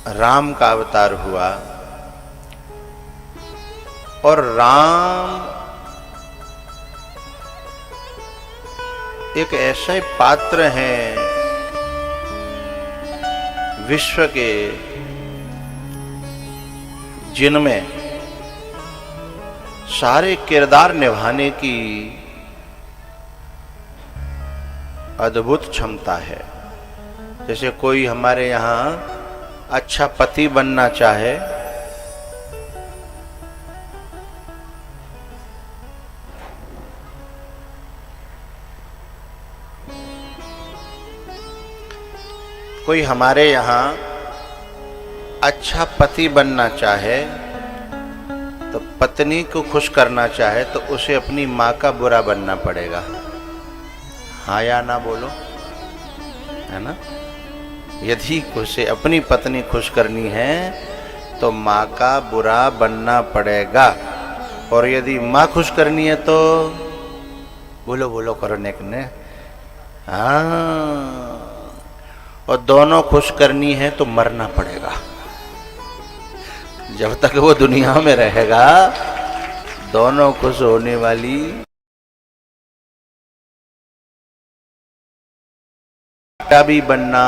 राम का अवतार हुआ। और राम एक ऐसे पात्र हैं विश्व के जिनमें सारे किरदार निभाने की अद्भुत क्षमता है। जैसे कोई हमारे यहाँ अच्छा पति बनना चाहे कोई हमारे यहाँ अच्छा पति बनना चाहे तो पत्नी को खुश करना चाहे तो उसे अपनी माँ का बुरा बनना पड़ेगा। हाँ या ना बोलो, है ना। यदि उसे अपनी पत्नी खुश करनी है तो माँ का बुरा बनना पड़ेगा। और यदि माँ खुश करनी है तो बोलो बोलो करो नेक ने। हाँ, और दोनों खुश करनी है तो मरना पड़ेगा। जब तक वो दुनिया में रहेगा दोनों खुश होने वाली बेटा भी बनना,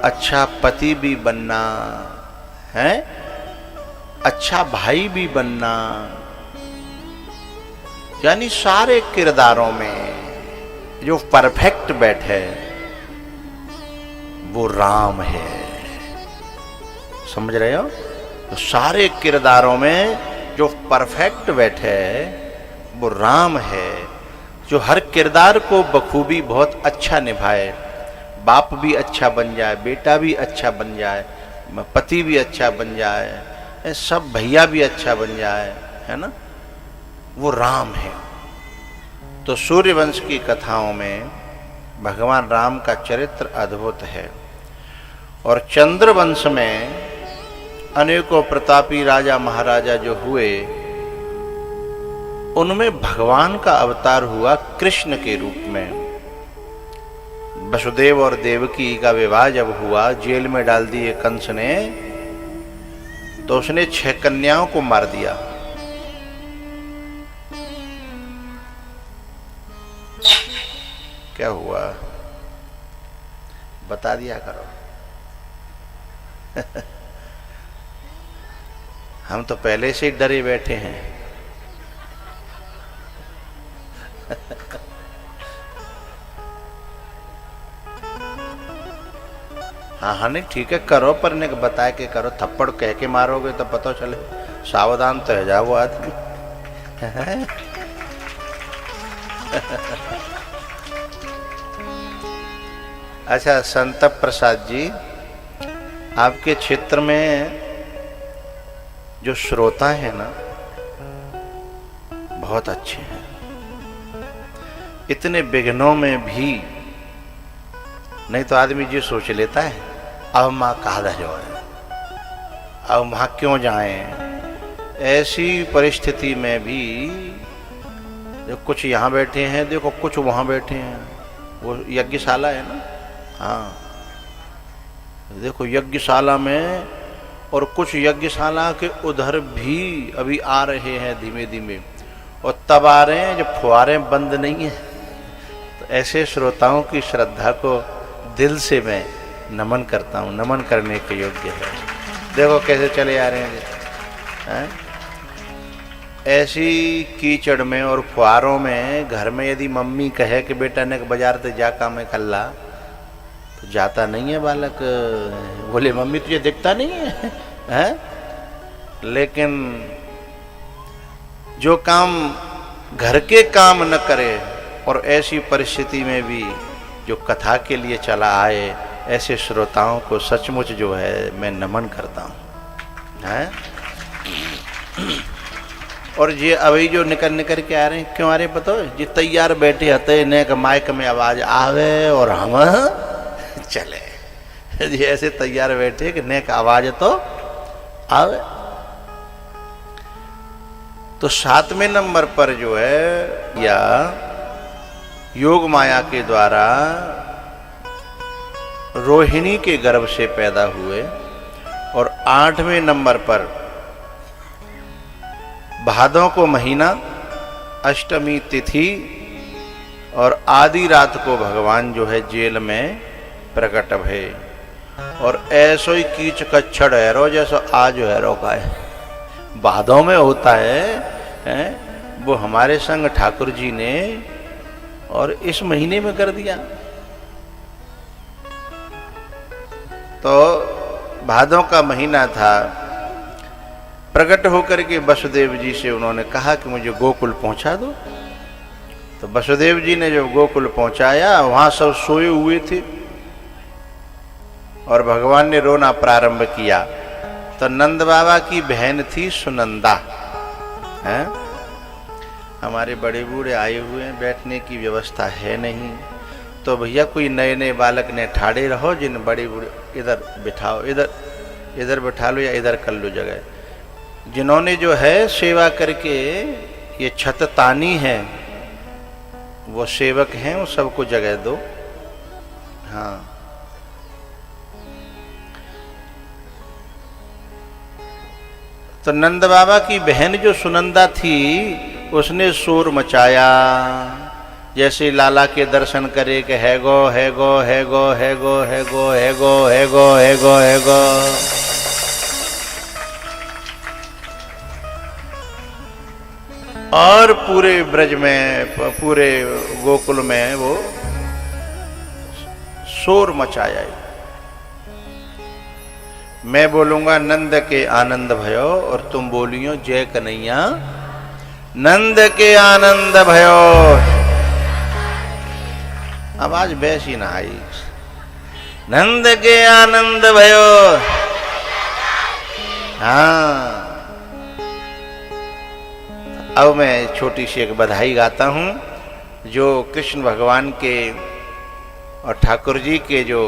अच्छा पति भी बनना है, अच्छा भाई भी बनना, यानी सारे किरदारों में जो परफेक्ट बैठे वो राम है। समझ रहे हो? तो सारे किरदारों में जो परफेक्ट बैठे वो राम है, जो हर किरदार को बखूबी बहुत अच्छा निभाए। बाप भी अच्छा बन जाए, बेटा भी अच्छा बन जाए, पति भी अच्छा बन जाए, सब भैया भी अच्छा बन जाए, है ना। वो राम है। तो सूर्यवंश की कथाओं में भगवान राम का चरित्र अद्भुत है। और चंद्रवंश में अनेकों प्रतापी राजा महाराजा जो हुए उनमें भगवान का अवतार हुआ कृष्ण के रूप में। वसुदेव और देवकी का विवाह जब हुआ, जेल में डाल दिए कंस ने, तो उसने 6 कन्याओं को मार दिया। क्या हुआ बता दिया करो। हम तो पहले से ही डरे बैठे हैं। हाँ हाँ नहीं ठीक है करो, पर ने बता के करो। थप्पड़ कह के मारोगे तो पता चले। सावधान तो है जाओ वो आदमी। अच्छा संत प्रसाद जी, आपके क्षेत्र में जो श्रोता है ना बहुत अच्छे हैं। इतने विघ्नों में भी, नहीं तो आदमी जी सोच लेता है अब माँ कहाँ जो है, अब वहाँ क्यों जाएं। ऐसी परिस्थिति में भी जो कुछ यहाँ बैठे हैं, देखो कुछ वहाँ बैठे हैं। वो यज्ञशाला है ना, हाँ देखो यज्ञशाला में, और कुछ यज्ञशाला के उधर भी अभी आ रहे हैं धीमे धीमे, और तब आ रहे हैं जब फुहारें बंद नहीं है। तो ऐसे श्रोताओं की श्रद्धा को दिल से मैं नमन करता हूँ, नमन करने के योग्य है। देखो कैसे चले आ रहे हैं। ऐसी कीचड़ में और फुहारों में घर में यदि मम्मी कहे कि बेटा ने बाजार से जा काम कर ला, तो जाता नहीं है बालक। बोले मम्मी तुझे दिखता नहीं है, हैं? लेकिन जो काम घर के काम न करे और ऐसी परिस्थिति में भी जो कथा के लिए चला आए, ऐसे श्रोताओं को सचमुच जो है मैं नमन करता हूँ, हैं? और ये अभी जो निकल के आ रहे हैं, क्यों आ रहे हैं पता है? ये तैयार बैठे हते ने माइक में आवाज आवे और हम चले। ये ऐसे तैयार बैठे कि नेक आवाज तो आवे। तो 7वें नंबर पर जो है, या योग माया के द्वारा रोहिणी के गर्भ से पैदा हुए और 8वें नंबर पर भादों को महीना, अष्टमी तिथि और आधी रात को भगवान जो है जेल में प्रकट भय। और ऐसो ही कीच कच्छड़ हैरो जैसा आज हैरो का है भादों में होता है, वो हमारे संग ठाकुर जी ने और इस महीने में कर दिया। तो भादों का महीना था। प्रकट होकर के वसुदेव जी से उन्होंने कहा कि मुझे गोकुल पहुंचा दो। तो वसुदेव जी ने जब गोकुल पहुंचाया, वहां सब सोए हुए थे और भगवान ने रोना प्रारंभ किया। तो नंद बाबा की बहन थी सुनंदा, हैं? हमारे बड़े बूढ़े आए हुए हैं, बैठने की व्यवस्था है नहीं, तो भैया कोई नए नए बालक ने ठाड़े रहो, जिन बड़े बूढ़े इधर बिठाओ, इधर बिठा लो या इधर कर लो जगह। जिन्होंने जो है सेवा करके ये छत तानी है, वो सेवक हैं, वो सबको जगह दो। हाँ, तो नंद बाबा की बहन जो सुनंदा थी, उसने शोर मचाया, जैसे लाला के दर्शन करे कि है गो है गो है गो है गो है गो है गो है गो है गो है गो। और पूरे ब्रज में, पूरे गोकुल में वो शोर मचाया। मैं बोलूंगा नंद के आनंद भयो और तुम बोलियो जय कन्हैया नंद के आनंद भयो। आवाज वैसी ना आई। नंद के आनंद भयो। हाँ, अब मैं छोटी सी एक बधाई गाता हूं। जो कृष्ण भगवान के और ठाकुर जी के जो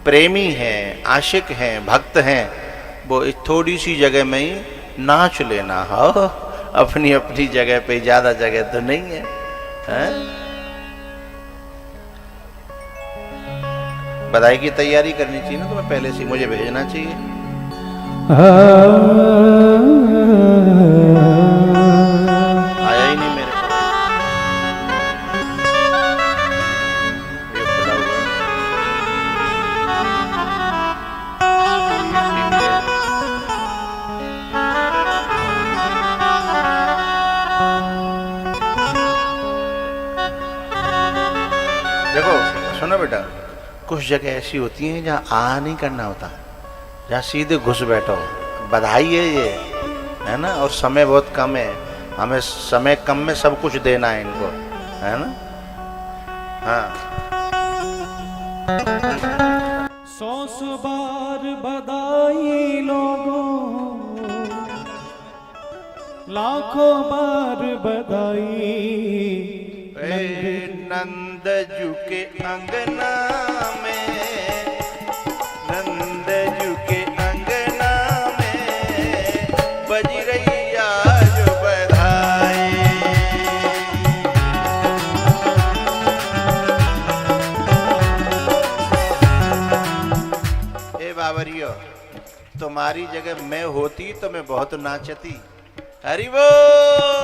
प्रेमी हैं, आशिक हैं, भक्त हैं, वो इस थोड़ी सी जगह में ही नाच लेना। हो अपनी अपनी जगह पे, ज्यादा जगह तो नहीं है, हैं? बधाई की तैयारी करनी चाहिए ना, तो मैं पहले से मुझे भेजना चाहिए। आया ही नहीं मेरे को। ये खुला हुआ है। देखो सुनो बेटा, कुछ जगह ऐसी होती हैं जहाँ आ नहीं करना होता, जहाँ सीधे घुस बैठो। बधाई है ये, है ना? और समय बहुत कम है, हमें समय कम में सब कुछ देना है इनको, है ना? हाँ, 100 बार बधाई लोगों, लाखों बार बधाई। नंद जू के अंगना में, नंद जू के अंगना में बज रही आज बधाई। ए बाबरियो, तुम्हारी जगह मैं होती तो मैं बहुत नाचती। हरि बोल।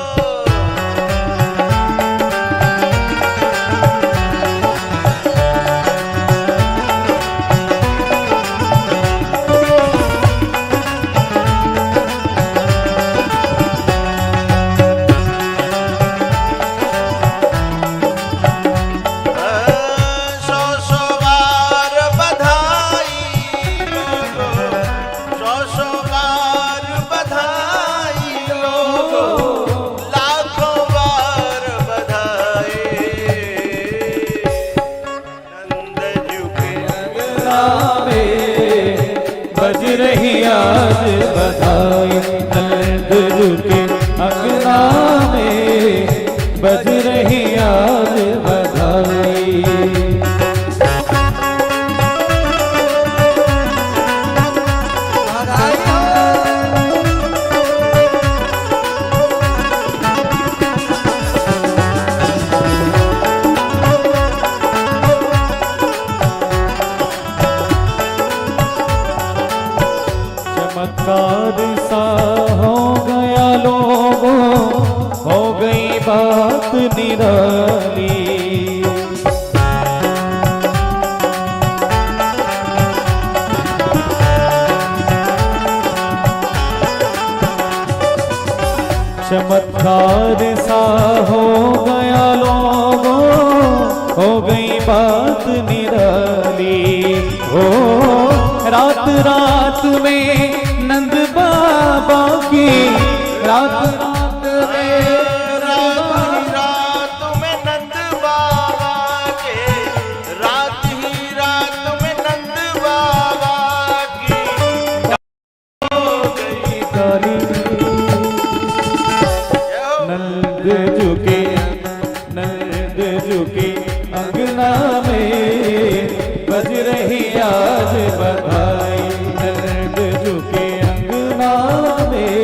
बज रही आज बधाई, नंद जू के अंगना में बज रही आज बधाई। चमत्कार सा हो गया लोगों, हो गई बात निराली। चमत्कार सा हो गया लोगों, हो गई बात निराली। हो रात रात में नंद बाबा की, रात रात में रात में नंद बाबा के, रात ही रात में नंद बाबा की हो गई काली। नंद झुके, नंद झुके अंगना में, बज रही आज बधाई। नंद झुके अंगना में,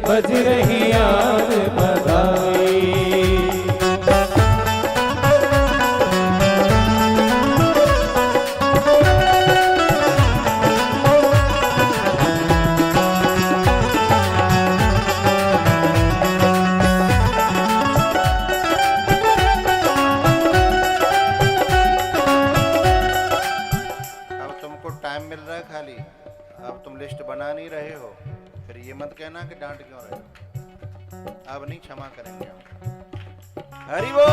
बज रही आज बधाई। टाइम मिल रहा है खाली, अब तुम लिस्ट बना नहीं रहे हो, फिर ये मत कहना कि डांट क्यों रहे हो। अब नहीं, क्षमा करेंगे हम। हरि बोल।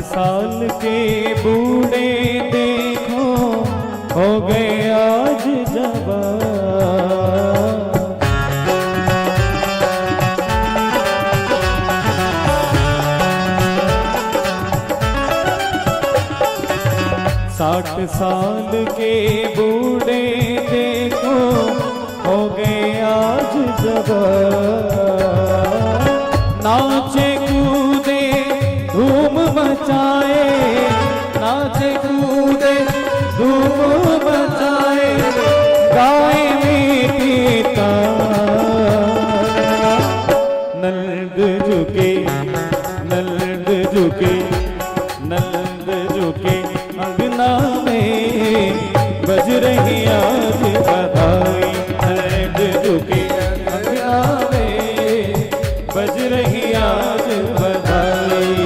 साल के बूढ़े देखो, हो गए आज जवान। 60 साल के बूढ़े देखो, हो गए आज जवान। नाचे कूदे धूम मचाए, नाचे कूदे धूम मचाए, गाए मीठी तान। नंद झुके, नंद झुके, नंद झुके अंगना में, बज रही आज बधाई। नंद झुके अंगना में, बज रही आज बधाई।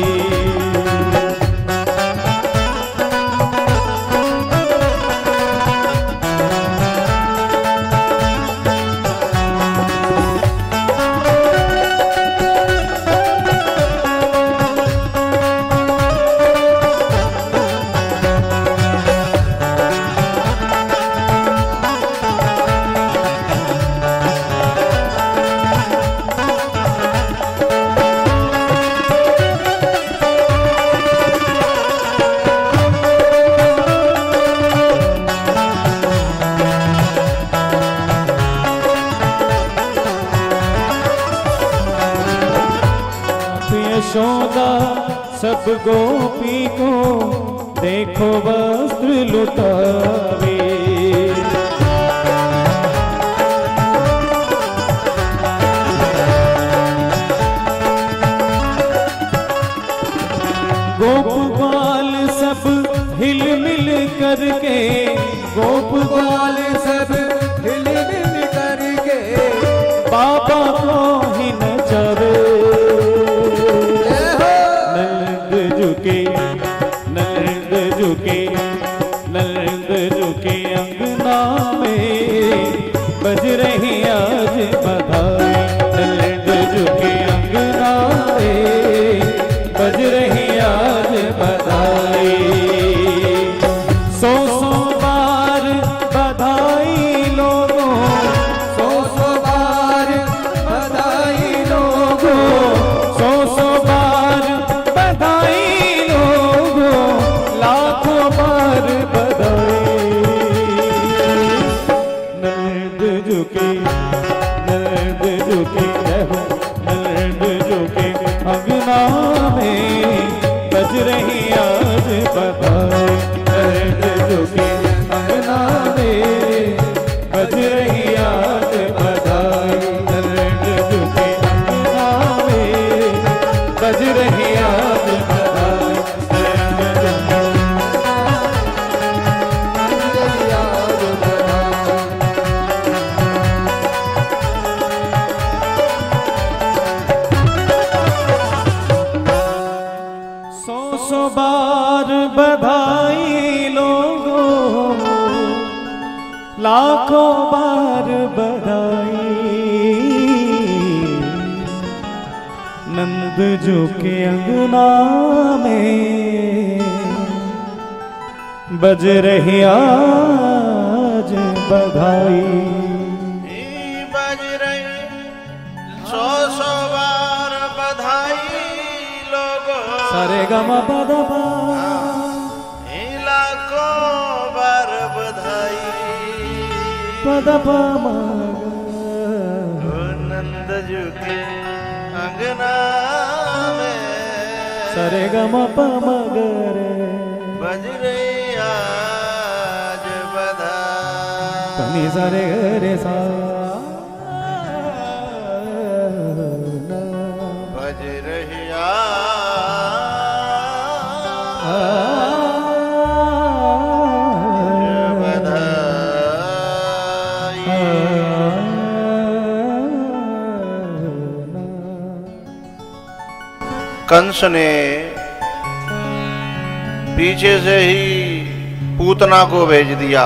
यशोदा सब गोपी को देखो वस्त्र लुटावे। गोप बाल सब हिल मिल करके, गोप बाल सब हिल मिल करके, बाबा को ही नचावे। नंद झुके, नंद झुके अंगना में, बज रही आज बधाई। नंद झुके अंगना में, बज रही आज बधाई। 100 बार बधाई लोगों, 100 बार बधाई लोगों, 100 बार लाखों बार बधाई। नंद झुके, नंद झुके रहो, नंद झुके अंगना में, बज रही आज बधाई। नंद झुके लाखों बार बधाई। नंद जो के अंगना में बज रही आज बधाई। बज रही 100 बार बधाई लोगों, सारे गमा पदपा लाखों बार बधाई पदपा नंद जो के अंगना में सारे गमा मगर बज रही आज बधाई। पनी सारे घरे सा बज रही कंस ने पीछे से ही पूतना को भेज दिया।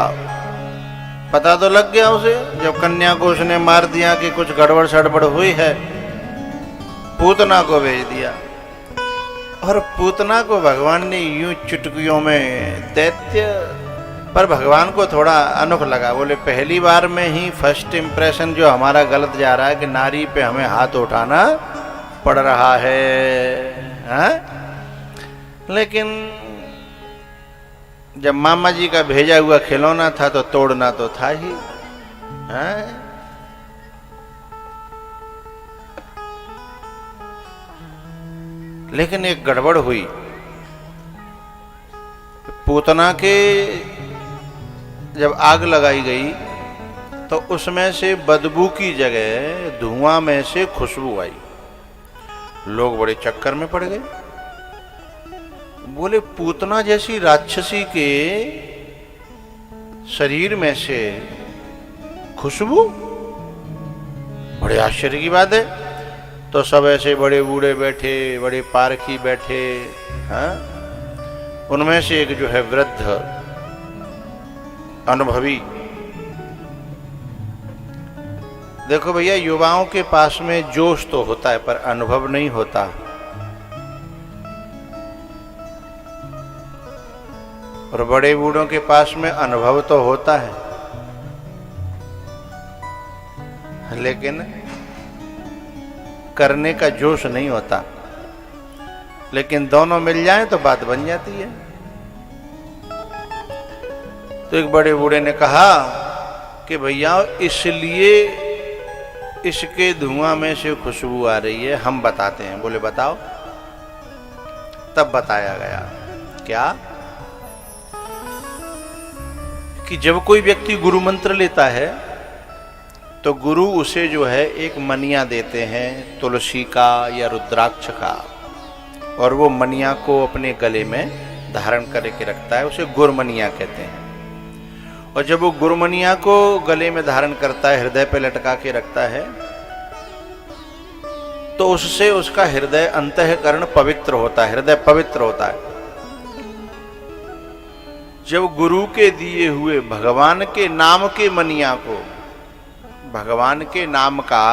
पता तो लग गया उसे, जब कन्या को उसने मार दिया कि कुछ गड़बड़ सड़बड़ हुई है, पूतना को भेज दिया। और पूतना को भगवान ने यूं चुटकियों में दैत्य, पर भगवान को थोड़ा अनोख लगा। बोले पहली बार में ही फर्स्ट इंप्रेशन जो हमारा गलत जा रहा है कि नारी पे हमें हाथ उठाना पड़ रहा है, हा? लेकिन जब मामा जी का भेजा हुआ खिलौना था तो तोड़ना तो था ही, हा? लेकिन एक गड़बड़ हुई। पूतना के जब आग लगाई गई तो उसमें से बदबू की जगह धुआं में से खुशबू आई। लोग बड़े चक्कर में पड़ गए। बोले पूतना जैसी राक्षसी के शरीर में से खुशबू, बड़े आश्चर्य की बात है। तो सब ऐसे बड़े बूढ़े बैठे, बड़े पारखी बैठे, हाँ? उनमें से एक जो है वृद्ध अनुभवी, देखो भैया युवाओं के पास में जोश तो होता है पर अनुभव नहीं होता। और बड़े बूढ़ों के पास में अनुभव तो होता है, लेकिन करने का जोश नहीं होता। लेकिन दोनों मिल जाएं तो बात बन जाती है। तो एक बड़े बूढ़े ने कहा कि भैया इसलिए इसके धुआं में से खुशबू आ रही है, हम बताते हैं। बोले बताओ। तब बताया गया क्या कि जब कोई व्यक्ति गुरु मंत्र लेता है तो गुरु उसे जो है एक मनिया देते हैं, तुलसी का या रुद्राक्ष का, और वो मनिया को अपने गले में धारण करके रखता है। उसे गुरमनिया कहते हैं। और जब वो गुरमनिया को गले में धारण करता है, हृदय पे लटका के रखता है, तो उससे उसका हृदय अंतःकरण पवित्र होता है, हृदय पवित्र होता है। जब गुरु के दिए हुए भगवान के नाम के मनिया को, भगवान के नाम का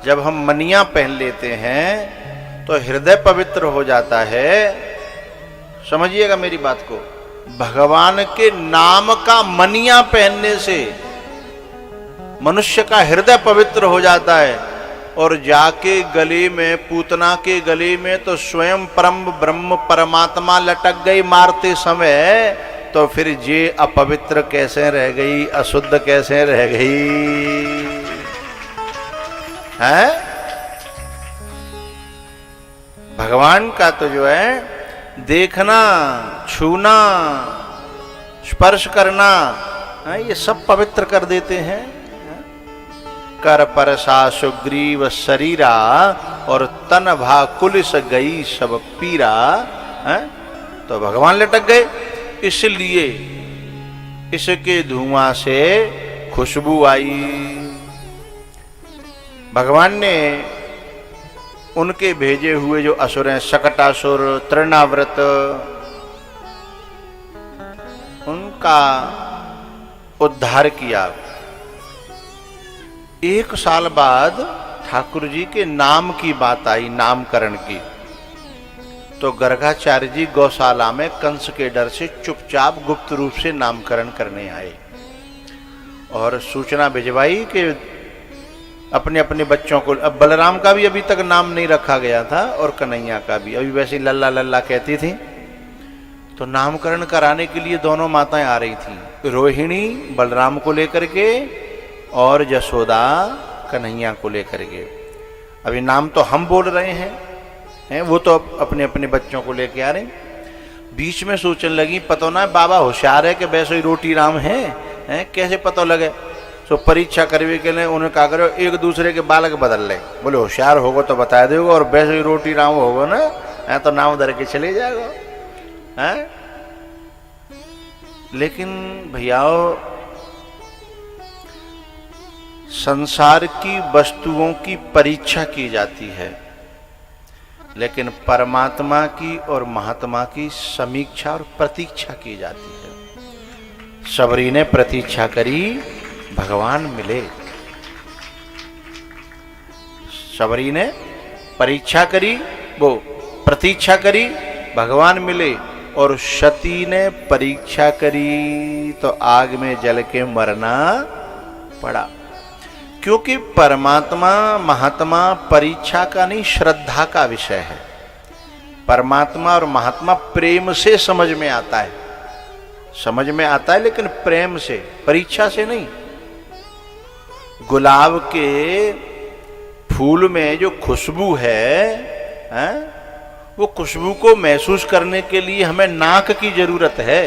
जब हम मनिया पहन लेते हैं तो हृदय पवित्र हो जाता है। समझिएगा मेरी बात को। भगवान के नाम का मनिया पहनने से मनुष्य का हृदय पवित्र हो जाता है। और जाके गले में, पूतना के गले में तो स्वयं परम ब्रह्म परमात्मा लटक गई मारते समय, तो फिर ये अपवित्र कैसे रह गई, अशुद्ध कैसे रह गई है? भगवान का तो जो है देखना, छूना, स्पर्श करना, ये सब पवित्र कर देते हैं। कर परसा सुग्रीव शरीरा और तन भा कुलिस गई सब पीरा, तो भगवान लटक गए। इसलिए इसके धुआं से खुशबू आई। भगवान ने उनके भेजे हुए जो असुर हैं, शकटासुर, तृणाव्रत, उनका उद्धार किया। 1 साल बाद ठाकुर जी के नाम की बात आई, नामकरण की, तो गर्गाचार्य जी गौशाला में कंस के डर से चुपचाप गुप्त रूप से नामकरण करने आए और सूचना भिजवाई कि अपने अपने बच्चों को, अब बलराम का भी अभी तक नाम नहीं रखा गया था और कन्हैया का भी, अभी वैसे लल्ला लल्ला कहती थी। तो नामकरण कराने के लिए दोनों माताएं आ रही थी, रोहिणी बलराम को लेकर के और यशोदा कन्हैया को लेकर के। अभी नाम तो हम बोल रहे हैं, वो तो अपने अपने बच्चों को लेके आ रहे हैं। बीच में सोचने लगी, पता ना बाबा होशियार है कि वैसे ही रोटी राम है, कैसे पता लगे। तो परीक्षा करने के लिए उन्हें कहा करो एक दूसरे के बालक बदल ले, बोले होशियार होगा तो बता देगा और वैसे ही रोटी राम होगा ना तो नाम धर के चले जाएगा है। लेकिन भैयाओ, संसार की वस्तुओं की परीक्षा की जाती है, लेकिन परमात्मा की और महात्मा की समीक्षा और प्रतीक्षा की जाती है। सबरी ने प्रतीक्षा करी, भगवान मिले। सबरी ने परीक्षा करी, वो प्रतीक्षा करी, भगवान मिले। और सती ने परीक्षा करी तो आग में जल के मरना पड़ा। क्योंकि परमात्मा महात्मा परीक्षा का नहीं, श्रद्धा का विषय है। परमात्मा और महात्मा प्रेम से समझ में आता है, समझ में आता है लेकिन प्रेम से, परीक्षा से नहीं। गुलाब के फूल में जो खुशबू है, वो खुशबू को महसूस करने के लिए हमें नाक की जरूरत है,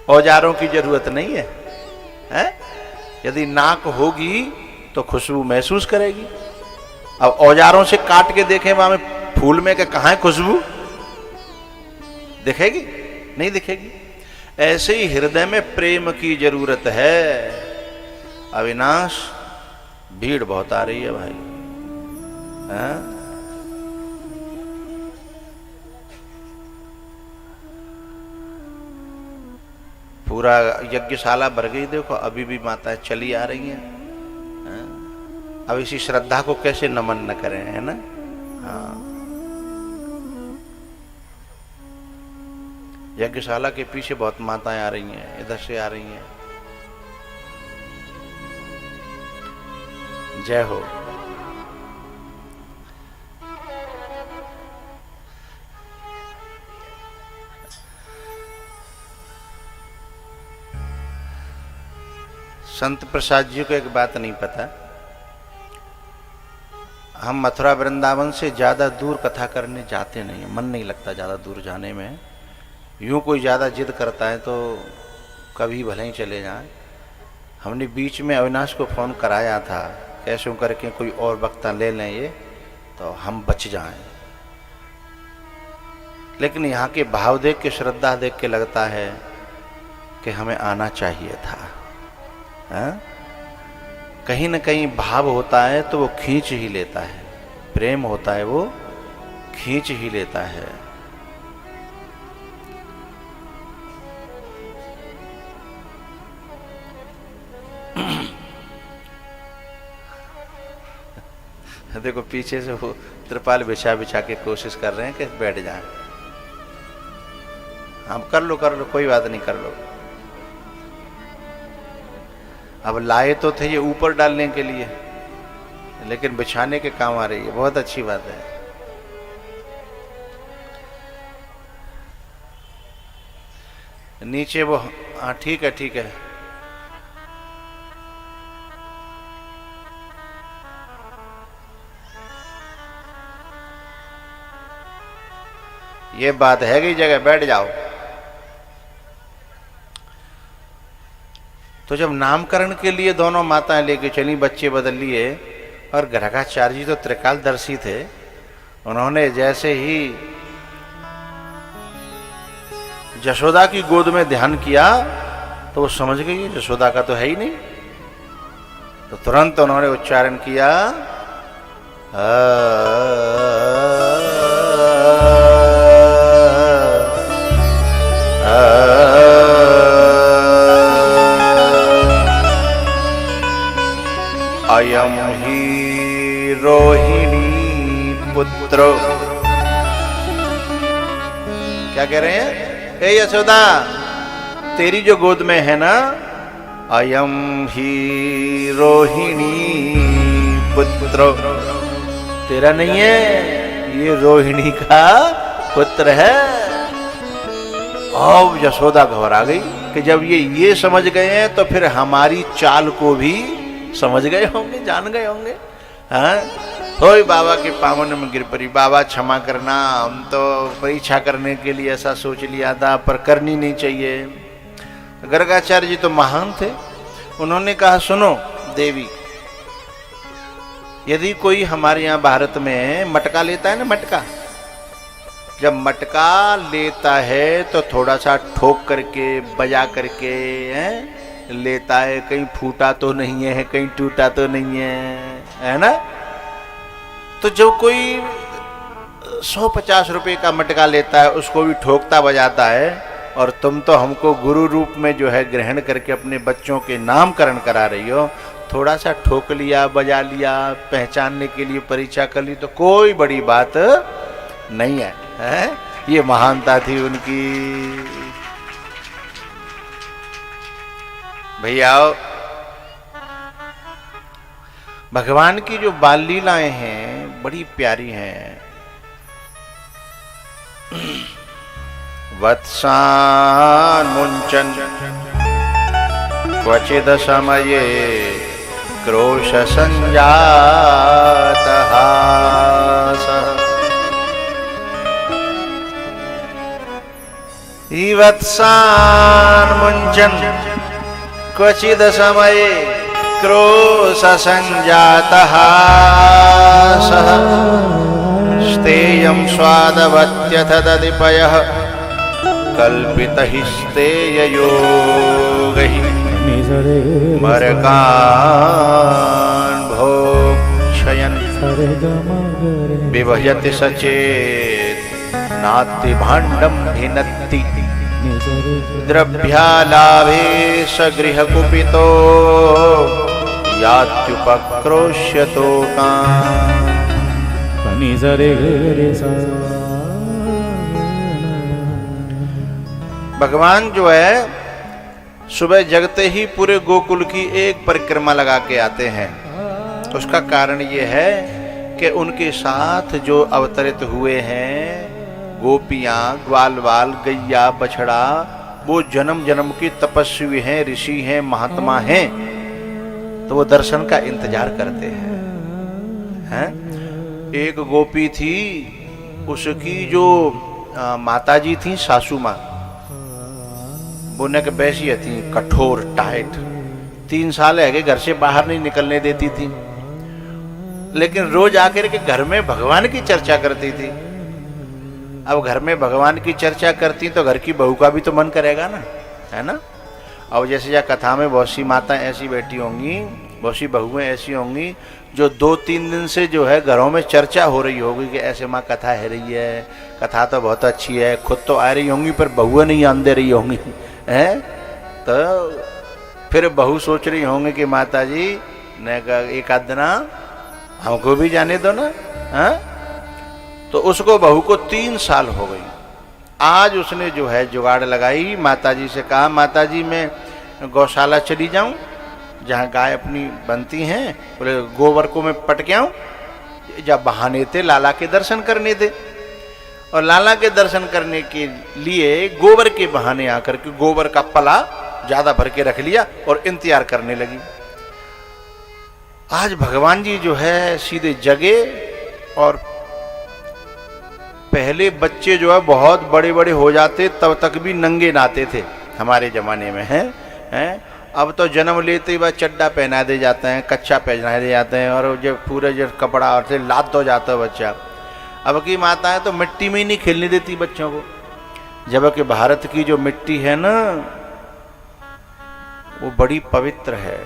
औजारों की जरूरत नहीं है, यदि नाक होगी तो खुशबू महसूस करेगी। अब औजारों से काट के देखें वहां में फूल में कि कहां है खुशबू, दिखेगी? नहीं दिखेगी। ऐसे ही हृदय में प्रेम की जरूरत है। अविनाश, भीड़ बहुत आ रही है भाई, है? पूरा यज्ञशाला भर गई, देखो अभी भी माताएं चली आ रही हैं। अब इसी श्रद्धा को कैसे नमन न करें, है ना? हाँ, यज्ञशाला के पीछे बहुत माताएं आ रही हैं, इधर से आ रही हैं। जय हो। संत प्रसाद जी को एक बात नहीं पता, हम मथुरा वृंदावन से ज़्यादा दूर कथा करने जाते नहीं, मन नहीं लगता ज़्यादा दूर जाने में। यूँ कोई ज़्यादा जिद करता है तो कभी भले ही चले जाएं। हमने बीच में अविनाश को फ़ोन कराया था, कैसे करके कोई और वक्ता ले लें ये तो हम बच जाएं। लेकिन यहाँ के भाव देख के, श्रद्धा देख के लगता है कि हमें आना चाहिए था। है? कहीं न कहीं भाव होता है तो वो खींच ही लेता है, प्रेम होता है वो खींच ही लेता है। देखो पीछे से वो त्रिपाल बिछा बिछा के कोशिश कर रहे हैं कि बैठ जाएं। हम कर लो कोई बात नहीं, कर लो। अब लाए तो थे ये ऊपर डालने के लिए, लेकिन बिछाने के काम आ रही है, बहुत अच्छी बात है। नीचे वो, हाँ ठीक है ठीक है। ये बात है कि जगह बैठ जाओ। तो जब नामकरण के लिए दोनों माताएं लेके चली, बच्चे बदल लिए, और गर्गाचार्य जी तो त्रिकालदर्शी थे, उन्होंने जैसे ही यशोदा की गोद में ध्यान किया तो वो समझ गई यशोदा का तो है ही नहीं। तो तुरंत उन्होंने उच्चारण किया, अयम ही रोहिणी पुत्र। क्या कह रहे हैं? हे यशोदा, तेरी जो गोद में है ना, अयम ही रोहिणी पुत्र, तेरा नहीं है, ये रोहिणी का पुत्र है। अब यशोदा घबरा गई कि जब ये समझ गए हैं तो फिर हमारी चाल को भी समझ गए होंगे, जान गए होंगे। हाँ, होय बाबा के पावन में गिर पड़ी। बाबा क्षमा करना, हम तो परीक्षा करने के लिए ऐसा सोच लिया था, पर करनी नहीं चाहिए। गर्गाचार्य जी तो महान थे, उन्होंने कहा सुनो देवी, यदि कोई हमारे यहाँ भारत में मटका लेता है ना, मटका, जब मटका लेता है तो थोड़ा सा ठोक करके बजा करके लेता है, कहीं फूटा तो नहीं है, कहीं टूटा तो नहीं है ना। तो जो कोई 150 रुपए का मटका लेता है उसको भी ठोकता बजाता है, और तुम तो हमको गुरु रूप में जो है ग्रहण करके अपने बच्चों के नामकरण करा रही हो, थोड़ा सा ठोक लिया, बजा लिया, पहचानने के लिए परीक्षा कर ली तो कोई बड़ी बात नहीं है, ये महानता थी उनकी। भैया, भगवान की जो बाल लीलाएं हैं बड़ी प्यारी हैं। वत्सान मुंचन क्वचिद समये क्रोश संजात हासः। वत्सान मुंचन क्वचिद समये क्रोश संजात हासः। स्तेयं स्वादवत्यथ दधिपयः कल्पितः स्तेययोगैः। मरकान् भोक्षयन् विभजति सचेत् नाति भाण्डं भिनत्ति। द्रव्यालाभे स गृहकुपितो यात्युपक्रोश्यतो कान्। भगवान जो है सुबह जगते ही पूरे गोकुल की एक परिक्रमा लगा के आते हैं। उसका कारण ये है कि उनके साथ जो अवतरित हुए हैं गोपियां, ग्वाल बाल, गैया, बछड़ा, वो जन्म जन्म की तपस्वी हैं, ऋषि हैं, महात्मा हैं, तो वो दर्शन का इंतजार करते हैं। एक गोपी थी, उसकी जो माताजी थी सासू माँ, वो न के बैसी थी, कठोर टाइट, 3 साल है कि घर से बाहर नहीं निकलने देती थी, लेकिन रोज आकर के घर में भगवान की चर्चा करती थी। अब घर में भगवान की चर्चा करती तो घर की बहू का भी तो मन करेगा ना, है ना। अब जैसे या कथा में बहुत सी माताएं ऐसी बैठी होंगी, बहुत सी बहुएं ऐसी होंगी जो 2-3 दिन से जो है घरों में चर्चा हो रही होगी कि ऐसे माँ कथा है रही है, कथा तो बहुत अच्छी है, खुद तो आ रही होंगी पर बहुएं नहीं आन दे रही होंगी, हैं। तो फिर बहू सोच रही होंगी कि माता जी ने एक आध दिना हमको भी जाने दो ना, हैं। तो उसको बहू को 3 साल हो गई। आज उसने जो है जुगाड़ लगाई, माताजी से कहा माताजी मैं गौशाला चली जाऊं जहां गाय अपनी बनती हैं, बोले गोबर को मैं पट के आऊं, जब बहाने थे लाला के दर्शन करने थे, और लाला के दर्शन करने के लिए गोबर के बहाने आकर के गोबर का पला ज्यादा भर के रख लिया और इंतजार करने लगी। आज भगवान जी जो है सीधे जगे, और पहले बच्चे जो है बहुत बड़े बड़े हो जाते तब तक भी नंगे नहाते थे हमारे जमाने में, हैं। अब तो जन्म लेते ही वह चड्डा पहना दे जाते हैं, कच्चा पहना दे जाते हैं, और जब पूरे जो कपड़ा और से लाद हो जाता है बच्चा। अब की माता है तो मिट्टी में ही नहीं खेलने देती बच्चों को, जबकि भारत की जो मिट्टी है ना वो बड़ी पवित्र है,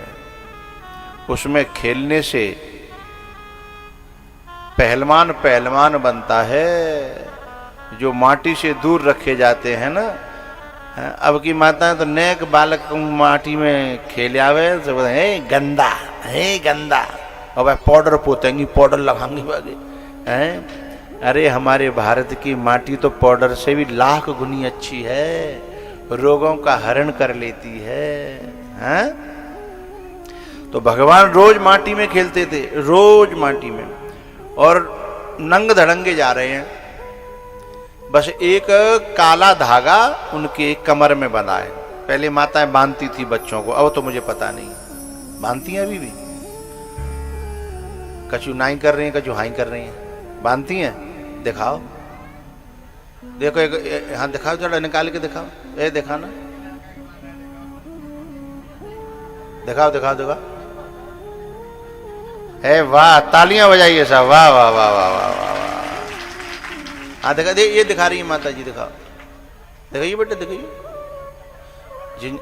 उसमें खेलने से पहलवान पहलवान बनता है। जो माटी से दूर रखे जाते हैं ना, अब की माता तो नेक बालक माटी में खेल आवे तो हे गंदा, हे गंदा, और वह पाउडर पोतेंगी, पाउडर लगाएंगी बागे हैं। अरे हमारे भारत की माटी तो पाउडर से भी लाख गुनी अच्छी है, रोगों का हरण कर लेती है? तो भगवान रोज माटी में खेलते थे, रोज माटी में, और नंग धड़ंगे जा रहे हैं। बस एक काला धागा उनके कमर में बंधा है। पहले माताएं बांधती थी बच्चों को, अब तो मुझे पता नहीं बांधती हैं अभी भी। कछु नाई कर रही हैं, कछु हाई कर रही हैं, बांधती हैं। दिखाओ, देखो एक हाँ दिखाओ, थोड़ा निकाल के दिखाओ, ये दिखा ना, दिखाओ दिखाओ दिखाओ। है वाह, तालियां बजाइए साहब, वाह वाह वाह वाह वाह वाह। हाँ देखा, ये दिखा रही है माता जी, दिखाओ, दिखाइए बेटे दिखाइए। जिन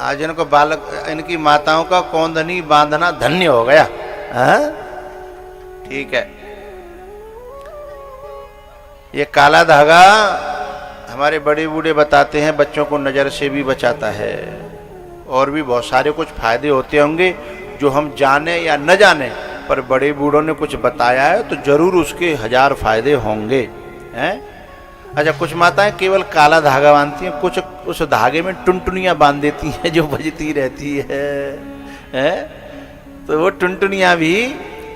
आज इनको बालक, इनकी माताओं का कौंदनी बांधना धन्य हो गया। ठीक है। ये काला धागा हमारे बड़े बूढ़े बताते हैं बच्चों को नजर से भी बचाता है, और भी बहुत सारे कुछ फायदे होते होंगे जो हम जाने या न जाने, पर बड़े बूढ़ों ने कुछ बताया है तो जरूर उसके 1000 फायदे होंगे हैं। अच्छा, कुछ माताएं केवल काला धागा बांधती हैं, कुछ उस धागे में टुनटुनियां बांध देती हैं जो बजती रहती है? तो वो टुनटुनियां भी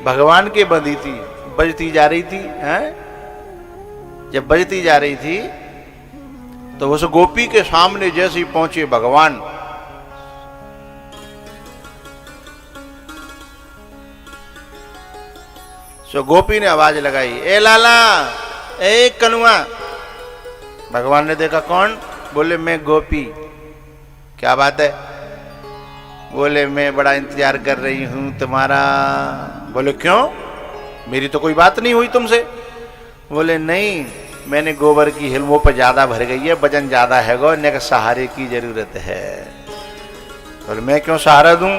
भगवान के बंधी थी, बजती जा रही थी हैं। जब बजती जा रही थी तो उस गोपी के सामने जैसे ही पहुंचे भगवान, तो गोपी ने आवाज लगाई, ए लाला, ए कनुआ। भगवान ने देखा कौन? बोले मैं गोपी। क्या बात है? बोले मैं बड़ा इंतजार कर रही हूं तुम्हारा। बोले क्यों? मेरी तो कोई बात नहीं हुई तुमसे। बोले नहीं, मैंने गोबर की हिलमों पर ज्यादा भर गई है, वजन ज्यादा है गो, इन्हें सहारे की जरूरत है। बोले मैं क्यों सहारा दूं?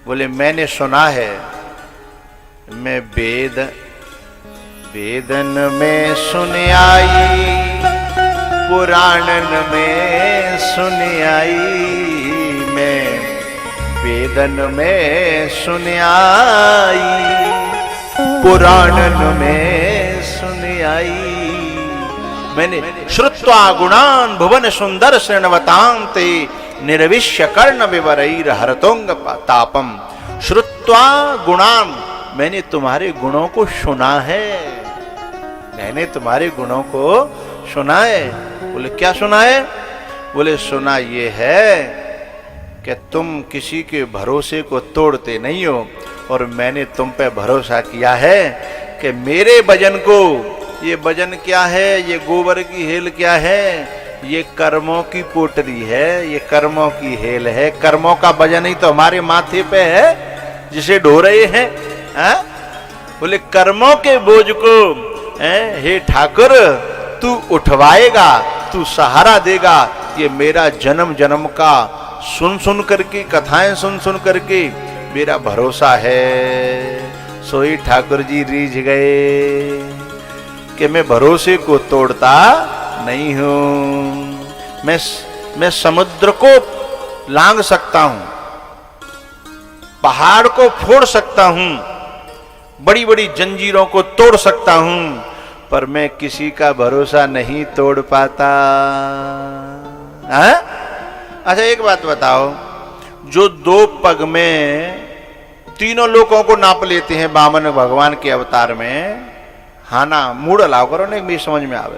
बोले मैंने सुना है, मैं वेदन में सुन आई, पुराणन में सुन आई, मैं वेदन में सुन आई, पुराणन में सुन आई। मैंने श्रुत्वा गुणान भुवन सुंदर श्रृणवतांते निर्विश्य कर्ण विवरैर हरतोंग तापम। श्रुत्वा गुणान, मैंने तुम्हारे गुणों को सुना है, मैंने तुम्हारे गुणों को सुना है। बोले क्या सुना है? बोले सुना ये है कि तुम किसी के भरोसे को तोड़ते नहीं हो, और मैंने तुम पे भरोसा किया है कि मेरे भजन को, ये भजन क्या है, ये गोबर की हेल क्या है, ये कर्मों की पोटली है, ये कर्मों की हेल है। कर्मों का भजन ही तो हमारे माथे पे है जिसे ढो रहे हैं। बोले कर्मों के बोझ को हे ठाकुर तू उठवाएगा, तू सहारा देगा। ये मेरा जन्म जन्म का सुन सुन करके, कथाएं सुन सुन करके मेरा भरोसा है। सोई ठाकुर जी रीझ गए कि मैं भरोसे को तोड़ता नहीं हूं। मैं समुद्र को लांघ सकता हूं, पहाड़ को फोड़ सकता हूं, बड़ी बड़ी जंजीरों को तोड़ सकता हूं, पर मैं किसी का भरोसा नहीं तोड़ पाता। अच्छा एक बात बताओ, जो 2 पग में तीनों लोगों को नाप लेते हैं वामन भगवान के अवतार में, हाँ ना, मूड अलाव करो ना, मेरी समझ में आवे।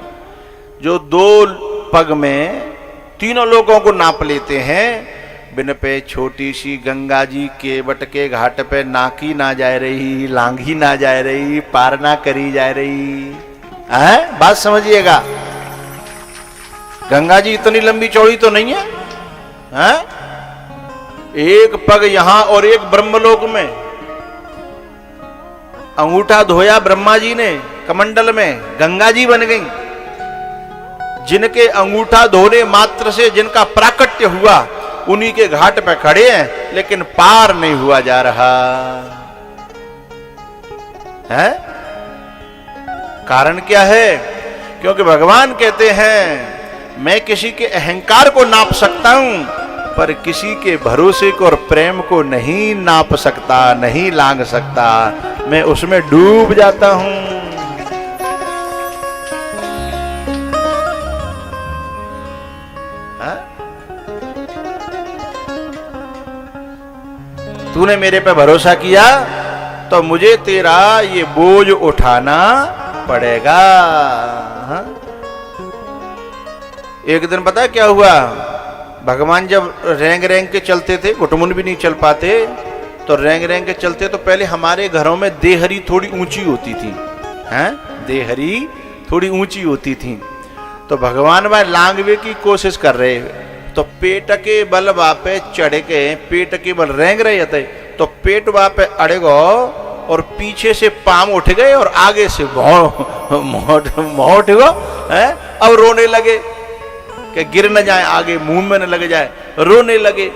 जो 2 पग में तीनों लोगों को नाप लेते हैं, बिन पे छोटी सी गंगा जी के बट के घाट पे नाकी ना जा रही, लांघी ना जा रही, पार ना करी जा रही है। बात समझिएगा, गंगा जी इतनी लंबी चौड़ी तो नहीं है, है? एक पग यहां और एक ब्रह्मलोक में। अंगूठा धोया ब्रह्मा जी ने कमंडल में, गंगा जी बन गई। जिनके अंगूठा धोने मात्र से जिनका प्राकट्य हुआ, उन्हीं के घाट पे खड़े हैं, लेकिन पार नहीं हुआ जा रहा है। कारण क्या है? क्योंकि भगवान कहते हैं मैं किसी के अहंकार को नाप सकता हूं, पर किसी के भरोसे को और प्रेम को नहीं नाप सकता, नहीं लांघ सकता। मैं उसमें डूब जाता हूं। तूने मेरे पे भरोसा किया तो मुझे तेरा ये बोझ उठाना पड़ेगा। हा? एक दिन पता है क्या हुआ? भगवान जब रेंग रेंग के चलते थे, घुटमुन भी नहीं चल पाते, तो रेंग रेंग के चलते तो पहले हमारे घरों में देहरी थोड़ी ऊंची होती थी। हैं? देहरी थोड़ी ऊंची होती थी। तो भगवान वह लांघवे की कोशिश कर रहे, तो पेट के बल वापे चढ़ के पेट के बल रेंग रहे थे, तो पेट वापे अड़े गो और पीछे से पाम उठ गए और आगे से मोह उठ गो। अब रोने लगे कि गिर न जाए, आगे मुंह में न लग जाए, रोने लगे।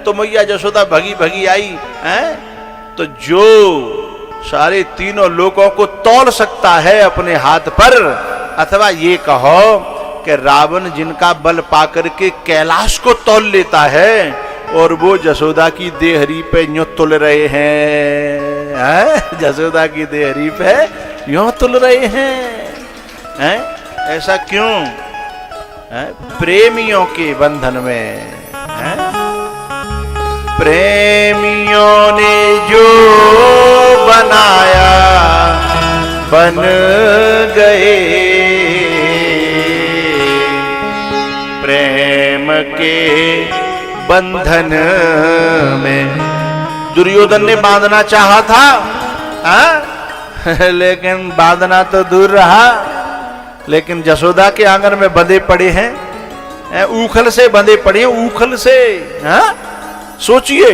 तो मैया जसोदा भगी भगी आई। तो जो सारे तीनों लोगों को तौल सकता है अपने हाथ पर, अथवा ये कहो कि रावण जिनका बल पाकर के कैलाश को तौल लेता है, और वो जसोदा की देहरी पे यूं तुल रहे हैं। जसोदा की देहरी पे यूं तुल रहे हैं। ऐसा क्यों? प्रेमियों के बंधन में। प्रेमियों ने जो बनाया बन गए, प्रेम के बंधन में। दुर्योधन ने बांधना चाहा था, लेकिन बांधना तो दूर रहा, लेकिन जसोदा के आंगन में बंधे पड़े हैं, ऊखल से बंधे पड़े हैं, ऊखल से। सोचिए,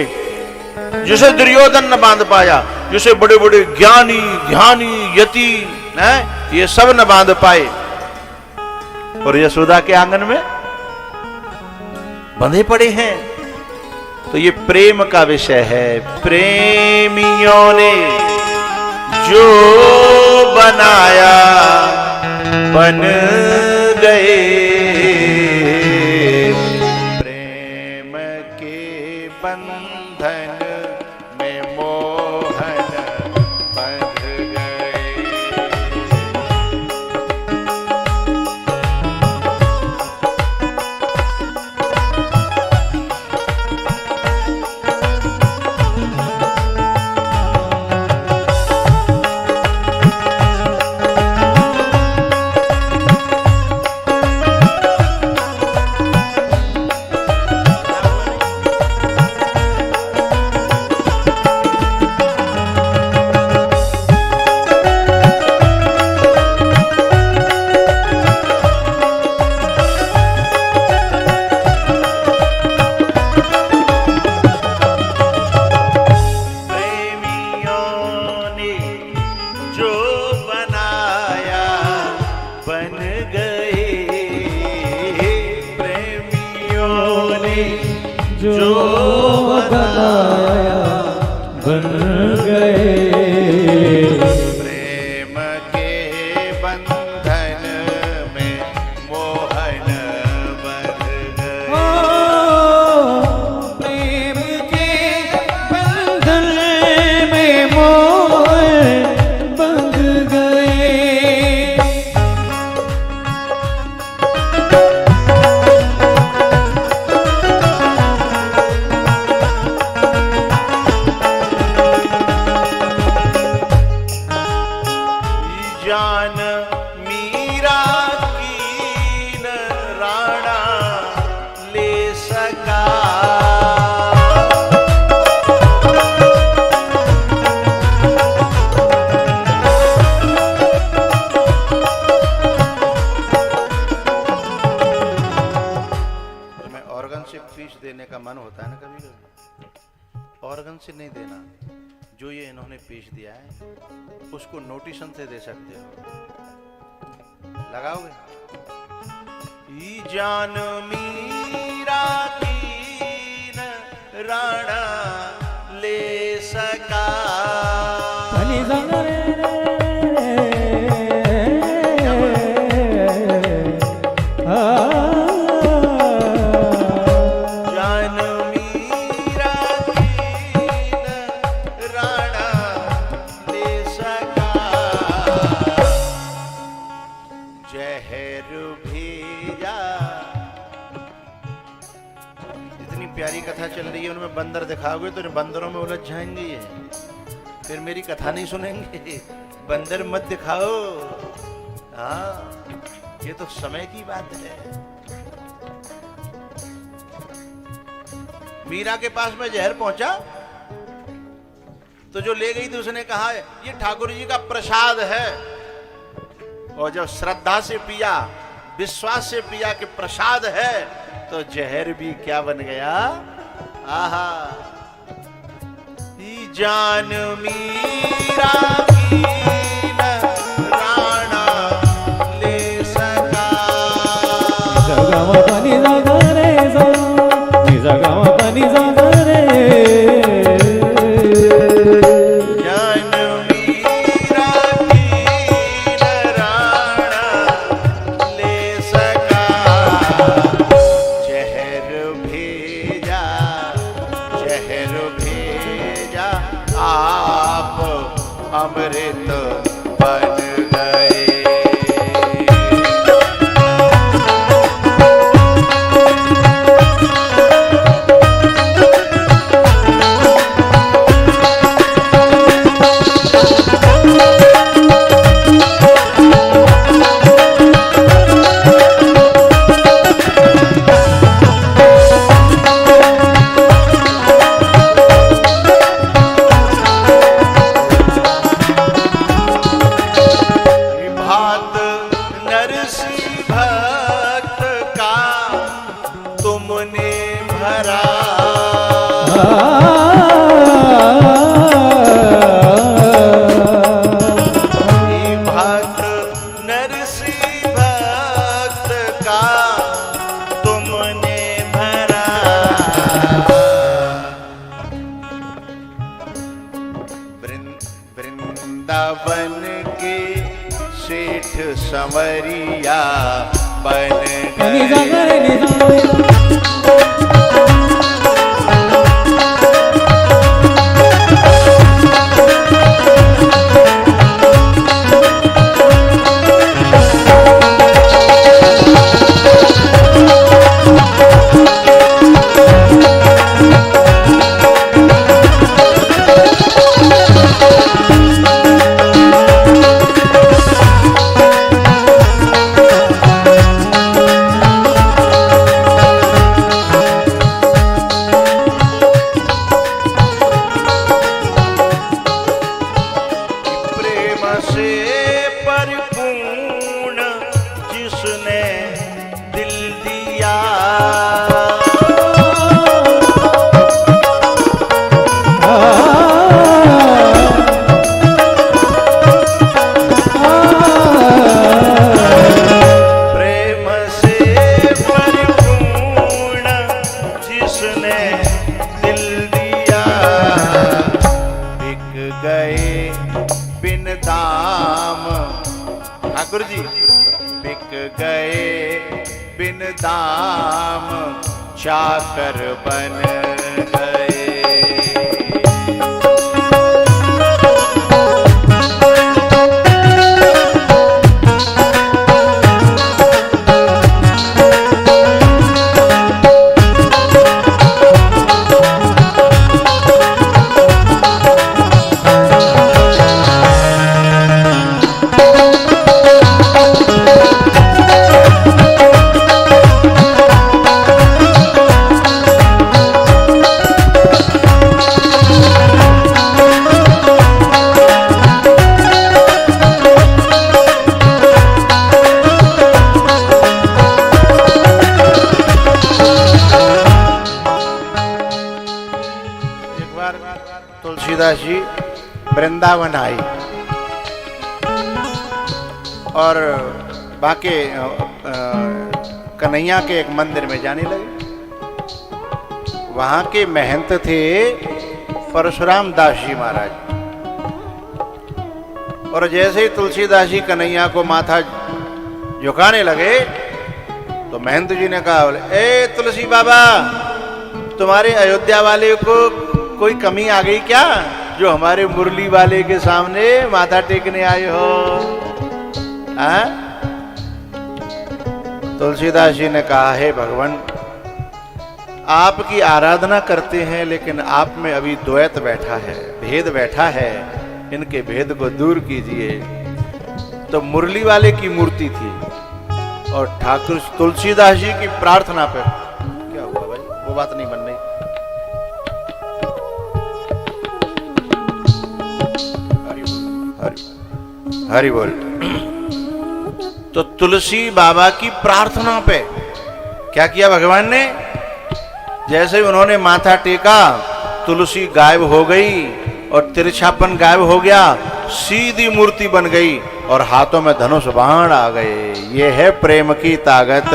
जिसे दुर्योधन न बांध पाया, जिसे बड़े बड़े ज्ञानी ज्ञानी यति ये सब न बांध पाए, और यशोदा के आंगन में बंधे पड़े हैं। तो ये प्रेम का विषय है। प्रेमियों ने जो बनाया बन गए, प्रेम के बंधन में मोहन बंध गए। जो बनाया बन गए, प्रेम के बंधन में मोहन बंध गए। प्रेम के बंधन में मोहन बंध गए। जान मीरा की न राणा ले सका, तुम्हें ऑर्गन से फीस देने का मन होता है ना कभी कभी, ऑर्गन से नहीं देना। जो ये इन्होंने पेश दिया है उसको नोटिशन से दे सकते हो। लगाओगे? ई जान मीरा की न राणा ले सका, जान प्यारी कथा चल रही है, उनमें बंदर दिखाओगे तो बंदरों में उलझ जाएंगे ये, फिर मेरी कथा नहीं सुनेंगे। बंदर मत दिखाओ। हाँ, ये तो समय की बात है। मीरा के पास में जहर पहुंचा तो जो ले गई थी उसने कहा ये ठाकुर जी का प्रसाद है, और जब श्रद्धा से पिया, विश्वास से पिया कि प्रसाद है, तो जहर भी क्या बन गया। आहा, जान मीरा की न राणा ले सका। जगमा पानी जागा रे जा, जगमा पानी जागा रे। जान मीरा की न राणा ले सका। जहर भेजा, जहर भेजा, आप अमृत बन गए। भात नरसी भक्त का तुमने भरा। भात नरसी भक्त का तुमने भरा। वृंदावन के सेठ संवरिया बन गए। प्रेम से परिपूर्ण जिसने दिल दिया। प्रेम से परिपूर्ण जिसने दिल दिया। बिक गए बिन दाम, ठाकुर जी बिक गए बिन दाम, चाकर बन गए। तुलसीदास जी वृंदावन आई और बाके कन्हैया के एक मंदिर में जाने लगे। वहां के महंत थे परशुराम दास जी महाराज। और जैसे ही तुलसीदास जी कन्हैया को माथा झुकाने लगे तो महंत जी ने कहा, ए तुलसी बाबा, तुम्हारे अयोध्या वाले को कोई कमी आ गई क्या, जो हमारे मुरली वाले के सामने माथा टेकने आए हो? तुलसीदास जी ने कहा, हे भगवान, आपकी आराधना करते हैं, लेकिन आप में अभी द्वैत बैठा है, भेद बैठा है, इनके भेद को दूर कीजिए। तो मुरली वाले की मूर्ति थी और ठाकुर तुलसीदास जी की प्रार्थना पे क्या हुआ भाई, वो बात नहीं बन रही। हरि बोल। तो तुलसी बाबा की प्रार्थना पे क्या किया भगवान ने, जैसे ही उन्होंने माथा टेका तुलसी गायब हो गई और तिरछापन गायब हो गया, सीधी मूर्ति बन गई और हाथों में धनुष बाण आ गए। ये है प्रेम की ताकत।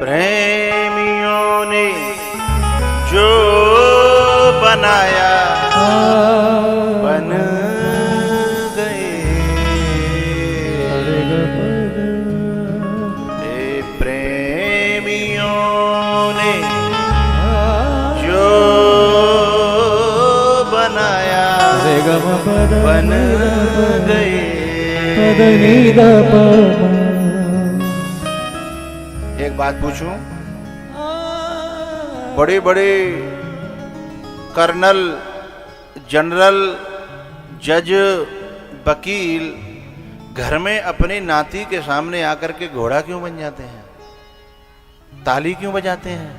प्रेमियों ने जो बनाया बन गए, प्रेमियों ने जो बनाया बन गए। एक बात पूछूं, बड़े बड़े कर्नल, जनरल, जज, वकील घर में अपने नाती के सामने आकर के घोड़ा क्यों बन जाते हैं, ताली क्यों बजाते हैं?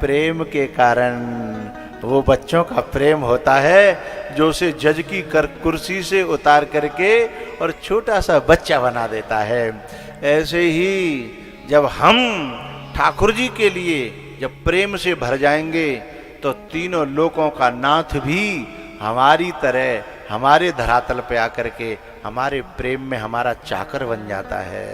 प्रेम के कारण। वो बच्चों का प्रेम होता है जो उसे जज की कुर्सी से उतार करके और छोटा सा बच्चा बना देता है। ऐसे ही जब हम ठाकुर जी के लिए जब प्रेम से भर जाएंगे तो तीनों लोकों का नाथ भी हमारी तरह हमारे धरातल पे आकर के हमारे प्रेम में हमारा चाकर बन जाता है।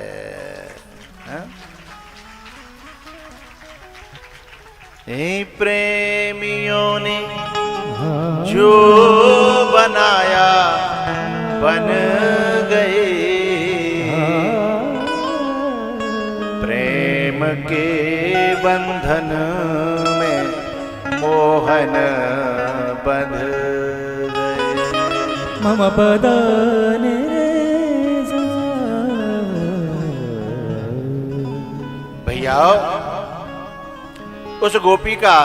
प्रेमियों ने जो बनाया बन गए, प्रेम के बंधन में मोहन बंध गए। मम पदने भैया उस गोपी का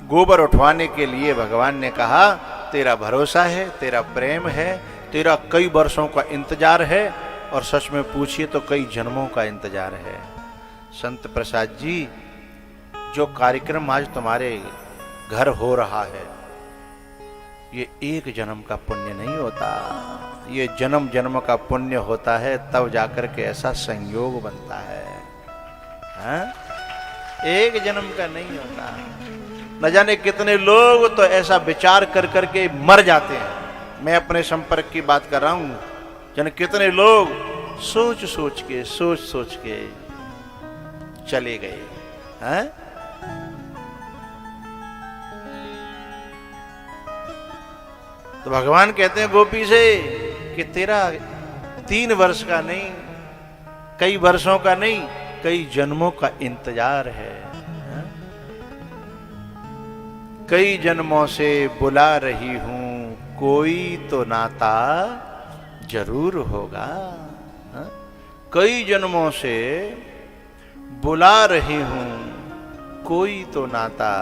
गोबर उठवाने के लिए भगवान ने कहा तेरा भरोसा है, तेरा प्रेम है, तेरा कई वर्षों का इंतजार है, और सच में पूछिए तो कई जन्मों का इंतजार है। संत प्रसाद जी, जो कार्यक्रम आज तुम्हारे घर हो रहा है, ये एक जन्म का पुण्य नहीं होता, ये जन्म जन्म का पुण्य होता है, तब जाकर के ऐसा संयोग बनता है। हाँ? एक जन्म का नहीं होता। न जाने कितने लोग तो ऐसा विचार कर करके मर जाते हैं। मैं अपने संपर्क की बात कर रहा हूं, जाने कितने लोग सोच सोच के चले गए हैं। तो भगवान कहते हैं गोपी से कि तेरा 3 वर्ष का नहीं, कई वर्षों का नहीं, कई जन्मों का इंतजार है। कई जन्मों से बुला रही हूं, कोई तो नाता जरूर होगा। कई जन्मों से बुला रही हूं, कोई तो नाता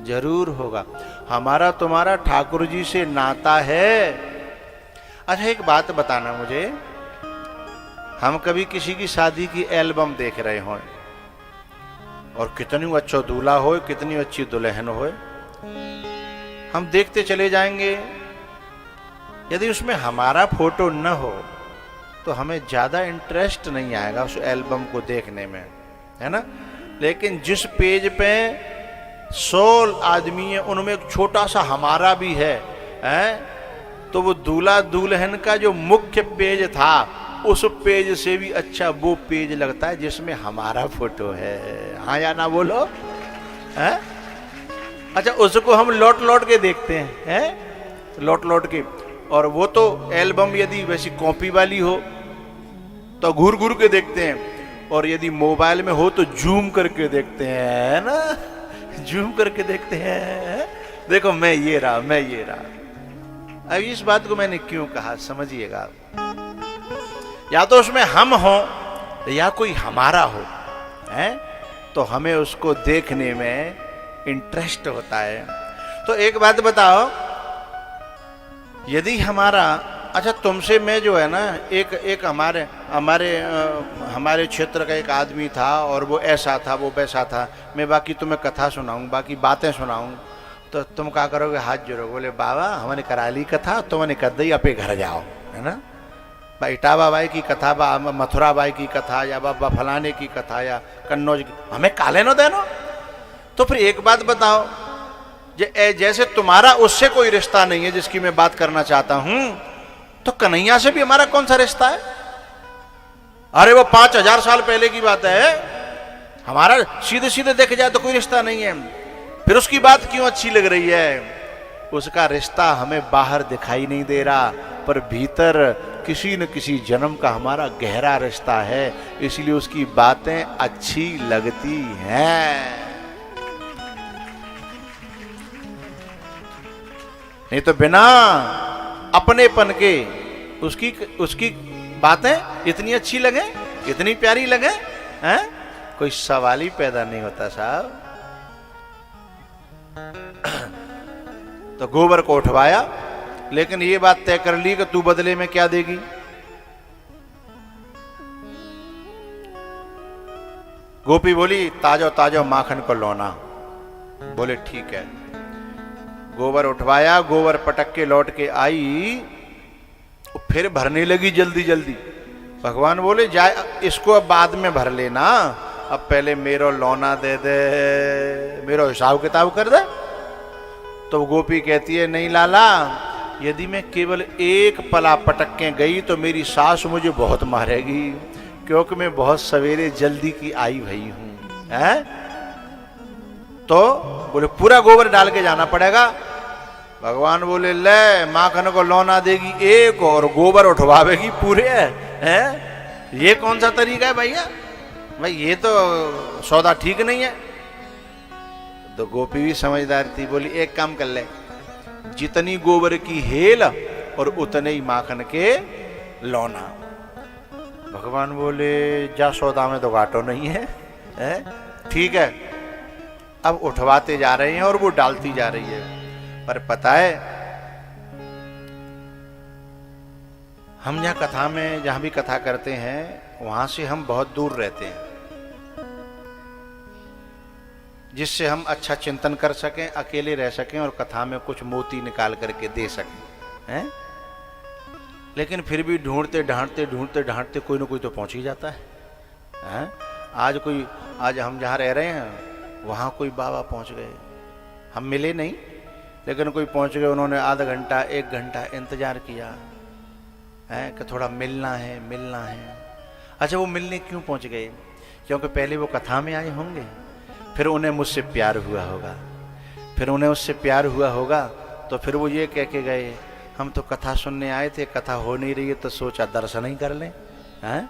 जरूर होगा। हमारा तुम्हारा ठाकुर जी से नाता है। अच्छा एक बात बताना मुझे, हम कभी किसी की शादी की एल्बम देख रहे हो और कितनी अच्छा दूल्हा हो, कितनी अच्छी दुल्हन हो, हम देखते चले जाएंगे। यदि उसमें हमारा फोटो न हो तो हमें ज्यादा इंटरेस्ट नहीं आएगा उस एल्बम को देखने में, है ना। लेकिन जिस पेज पे 100 आदमी है, उनमें एक छोटा सा हमारा भी है, तो वो दूल्हा दुल्हन का जो मुख्य पेज था, उस पेज से भी अच्छा वो पेज लगता है जिसमें हमारा फोटो है। हाँ या ना बोलो, है? अच्छा उसको हम लौट लौट के देखते हैं, लौट लौट के। और वो तो एल्बम यदि वैसी कॉपी वाली हो तो घूर घूर के देखते हैं, और यदि मोबाइल में हो तो जूम करके देखते हैं, है ना, जूम करके देखते हैं। देखो मैं ये रहा। अब इस बात को मैंने क्यों कहा समझिएगा। या तो उसमें हम हो या कोई हमारा हो, हैं? तो हमें उसको देखने में इंटरेस्ट होता है। तो एक बात बताओ, यदि हमारा, अच्छा तुमसे मैं जो है ना, एक हमारे क्षेत्र का एक आदमी था और वो ऐसा था वो वैसा था, मैं बाकी तुम्हें कथा सुनाऊं, बाकी बातें सुनाऊं, तो तुम क्या करोगे? हाथ जोड़ोगे, बोले बाबा हमने करा ली कथा, तुमने कर दी, अपने घर जाओ, है ना। इटावा बाई की कथा, बा मथुरा बाई की कथा, या बाबा फलाने की कथा, या कन्नौज की, हमें काले नो देनो। तो फिर एक बात बताओ, जैसे तुम्हारा उससे कोई रिश्ता नहीं है जिसकी मैं बात करना चाहता हूं, तो कन्हैया से भी हमारा कौन सा रिश्ता है? अरे वो 5000 साल पहले की बात है, हमारा सीधे सीधे देखे जाए तो कोई रिश्ता नहीं है। फिर उसकी बात क्यों अच्छी लग रही है? उसका रिश्ता हमें बाहर दिखाई नहीं दे रहा, पर भीतर किसी न किसी जन्म का हमारा गहरा रिश्ता है, इसलिए उसकी बातें अच्छी लगती हैं। नहीं तो बिना अपनेपन के उसकी बातें इतनी अच्छी लगे, इतनी प्यारी लगे, हैं? कोई सवाल ही पैदा नहीं होता साहब। तो गोबर को उठवाया, लेकिन ये बात तय कर ली कि तू बदले में क्या देगी? गोपी बोली ताजो ताजो माखन को लौना। बोले ठीक है। गोबर उठवाया, गोबर पटक के लौट के आई, फिर भरने लगी जल्दी जल्दी। भगवान बोले जाए इसको अब बाद में भर लेना, अब पहले मेरो लौना दे दे, मेरो हिसाब किताब कर दे। तो गोपी कहती है नहीं लाला, यदि मैं केवल एक पला पटक के गई तो मेरी सास मुझे बहुत मारेगी, क्योंकि मैं बहुत सवेरे जल्दी की आई भई हूं, हैं? तो बोले पूरा गोबर डाल के जाना पड़ेगा। भगवान बोले ले माखन को लौना देगी एक और गोबर उठवावेगी पूरे हैं। ये कौन सा तरीका है भैया? भाई ये तो सौदा ठीक नहीं है। तो गोपी भी समझदार थी, बोली एक काम कर ले, जितनी गोबर की हेल और उतने ही माखन के लौना। भगवान बोले जा सौदा में तो घाटो नहीं है, ठीक है। अब उठवाते जा रहे हैं और वो डालती जा रही है। पर पता है हम जहां कथा में जहां भी कथा करते हैं वहां से हम बहुत दूर रहते हैं, जिससे हम अच्छा चिंतन कर सकें, अकेले रह सकें और कथा में कुछ मोती निकाल करके दे सकें, हैं? लेकिन फिर भी ढूंढते ढांढते कोई ना कोई तो पहुंच ही जाता है। आज हम जहाँ रह रहे हैं वहाँ कोई बाबा पहुंच गए, हम मिले नहीं लेकिन कोई पहुंच गए। उन्होंने आधा घंटा 1 घंटा इंतजार किया है कि थोड़ा मिलना है। अच्छा वो मिलने क्यों पहुंच गए? क्योंकि पहले वो कथा में आए होंगे, फिर उन्हें मुझसे प्यार हुआ होगा, फिर उन्हें उससे प्यार हुआ होगा तो फिर वो ये कह के गए हम तो कथा सुनने आए थे, कथा हो नहीं रही है तो सोचा दर्शन ही कर लें, हैं?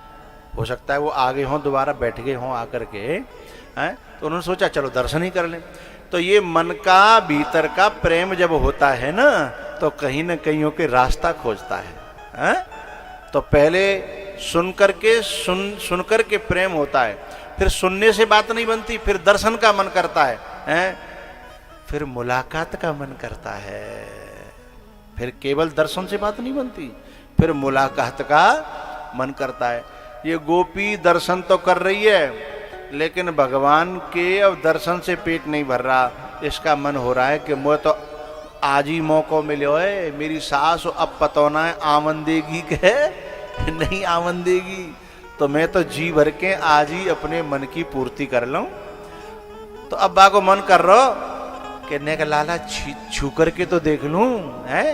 हो सकता है वो आगे हों, दोबारा बैठ गए हों आकर के, हैं? तो उन्होंने सोचा चलो दर्शन ही कर लें। तो ये मन का भीतर का प्रेम जब होता है ना तो कहीं ना कहीं होके रास्ता खोजता है, हैं? तो पहले सुन करके प्रेम होता है, फिर सुनने से बात नहीं बनती, फिर दर्शन का मन करता है, हैं? फिर मुलाकात का मन करता है, फिर केवल दर्शन से बात नहीं बनती, फिर मुलाकात का मन करता है। ये गोपी दर्शन तो कर रही है लेकिन भगवान के अब दर्शन से पेट नहीं भर रहा। इसका मन हो रहा है कि मुझे तो आज ही मौका मिले है, मेरी सास अब पतौना है आमन देगी के नहीं आमन देगी, तो मैं तो जी भर के आज ही अपने मन की पूर्ति कर लूं। तो अब्बा को मन कर रहा कि ने का लाला छू करके तो देख लूं, है?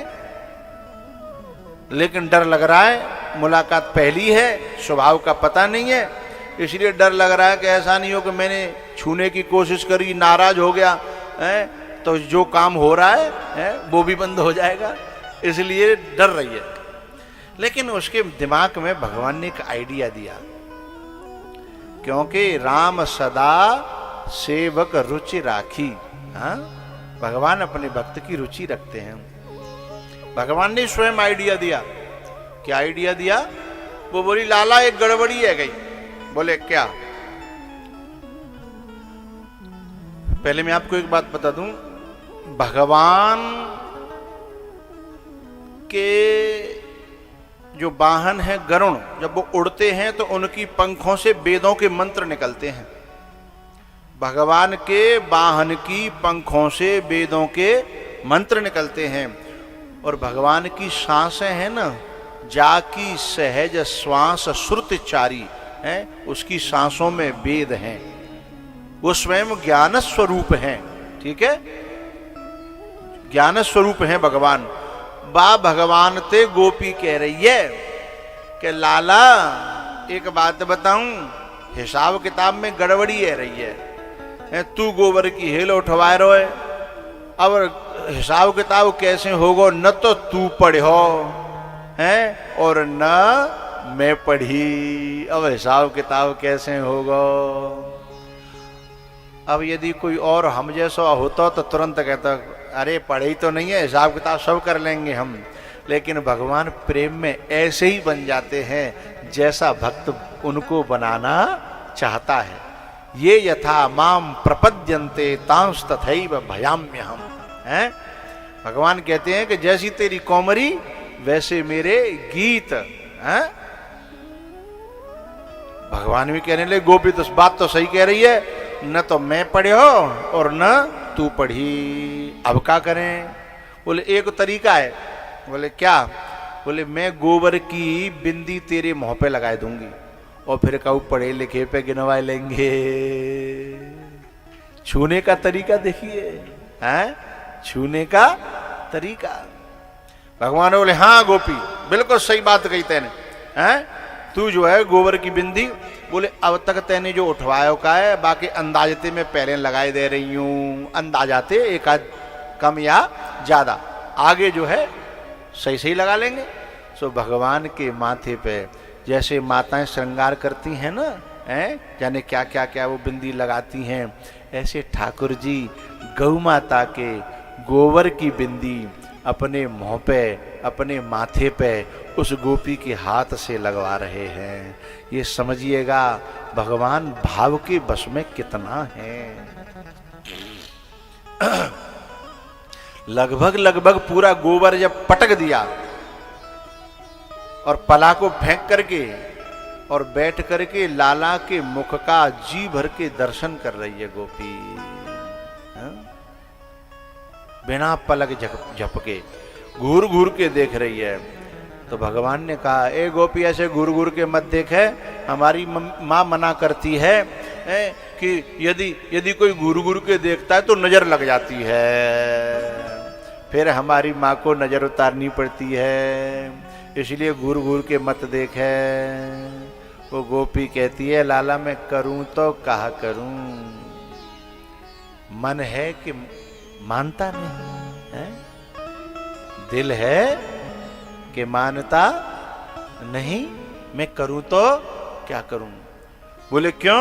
लेकिन डर लग रहा है, मुलाकात पहली है, स्वभाव का पता नहीं है, इसलिए डर लग रहा है कि ऐसा नहीं हो कि मैंने छूने की कोशिश करी, नाराज हो गया, है? तो जो काम हो रहा है वो भी बंद हो जाएगा, इसलिए डर रही है। लेकिन उसके दिमाग में भगवान ने एक आइडिया दिया, क्योंकि राम सदा सेवक रुचि राखी। हाँ, भगवान अपने भक्त की रुचि रखते हैं। भगवान ने स्वयं आइडिया दिया। क्या आइडिया दिया? वो बोली लाला एक गड़बड़ी है गई। बोले क्या? पहले मैं आपको एक बात बता दूं, भगवान के जो वाहन है गरुण, जब वो उड़ते हैं तो उनकी पंखों से वेदों के मंत्र निकलते हैं। भगवान के वाहन की पंखों से वेदों के मंत्र निकलते हैं। और भगवान की सांसें हैं ना, जाकी सहज श्वास श्रुतचारी है, उसकी सांसों में वेद हैं, वो स्वयं ज्ञान स्वरूप हैं। ठीक है, ज्ञान स्वरूप हैं भगवान। बा भगवान ते गोपी कह रही है कि लाला एक बात बताऊं, हिसाब किताब में गड़बड़ी है रही है। तू गोबर की हेल उठवा रहो है, अब हिसाब किताब कैसे होगा? न तो तू पढ़ो है और न मैं पढ़ी, अब हिसाब किताब कैसे होगा? अब यदि कोई और हम जैसा होता तो तुरंत कहता अरे पढ़े ही तो नहीं है, हिसाब किताब सब कर लेंगे हम। लेकिन भगवान प्रेम में ऐसे ही बन जाते हैं जैसा भक्त उनको बनाना चाहता है। ये यथा माम प्रपद्यन्ते तांस तथैव भयाम्यहम्, हैं? भगवान कहते हैं कि जैसी तेरी कोमरी वैसे मेरे गीत, हैं? भगवान भी कहने लगे गोपी तो बात तो सही कह रही है, न तो मैं पढ़ो और न तू पढ़ी, अब क्या करें? बोले एक तरीका है। बोले क्या? बोले मैं गोबर की बिंदी तेरे मुंह पे लगा दूंगी और फिर कहूँ पढ़े लिखे पे गिनवा लेंगे। छूने का तरीका देखिए, हैं? छूने का तरीका। भगवान बोले हाँ गोपी बिल्कुल सही बात कही तेने, हैं? तू जो है गोबर की बिंदी, बोले अब तक तेने जो उठवायो का है, बाकी अंदाजते में पहले लगाए दे रही हूं, अंदाजाते एक आध कम या ज्यादा, आगे जो है सही सही लगा लेंगे। सो भगवान के माथे पे जैसे माताएं श्रृंगार करती हैं ना, हैं जाने क्या क्या क्या वो बिंदी लगाती हैं, ऐसे ठाकुर जी गौ माता के गोबर की बिंदी अपने मुंह पे, अपने माथे पे उस गोपी के हाथ से लगवा रहे हैं। ये समझिएगा भगवान भाव के बस में कितना है। लगभग पूरा गोबर जब पटक दिया और पला को फेंक करके और बैठ करके लाला के मुख का जी भर के दर्शन कर रही है गोपी, बिना पलक झपके घूर घूर के देख रही है। तो भगवान ने कहा, ए गोपी ऐसे घूर घूर के मत देखे, हमारी माँ मना करती है कि यदि कोई घूर घूर के देखता है तो नजर लग जाती है, फिर हमारी माँ को नजर उतारनी पड़ती है, इसलिए घूर घूर के मत देखे। वो गोपी कहती है, लाला मैं करूं तो कहा करूं, मन है कि मानता नहीं है, दिल है कि मानता नहीं, मैं करूं तो क्या करूं। बोले क्यों?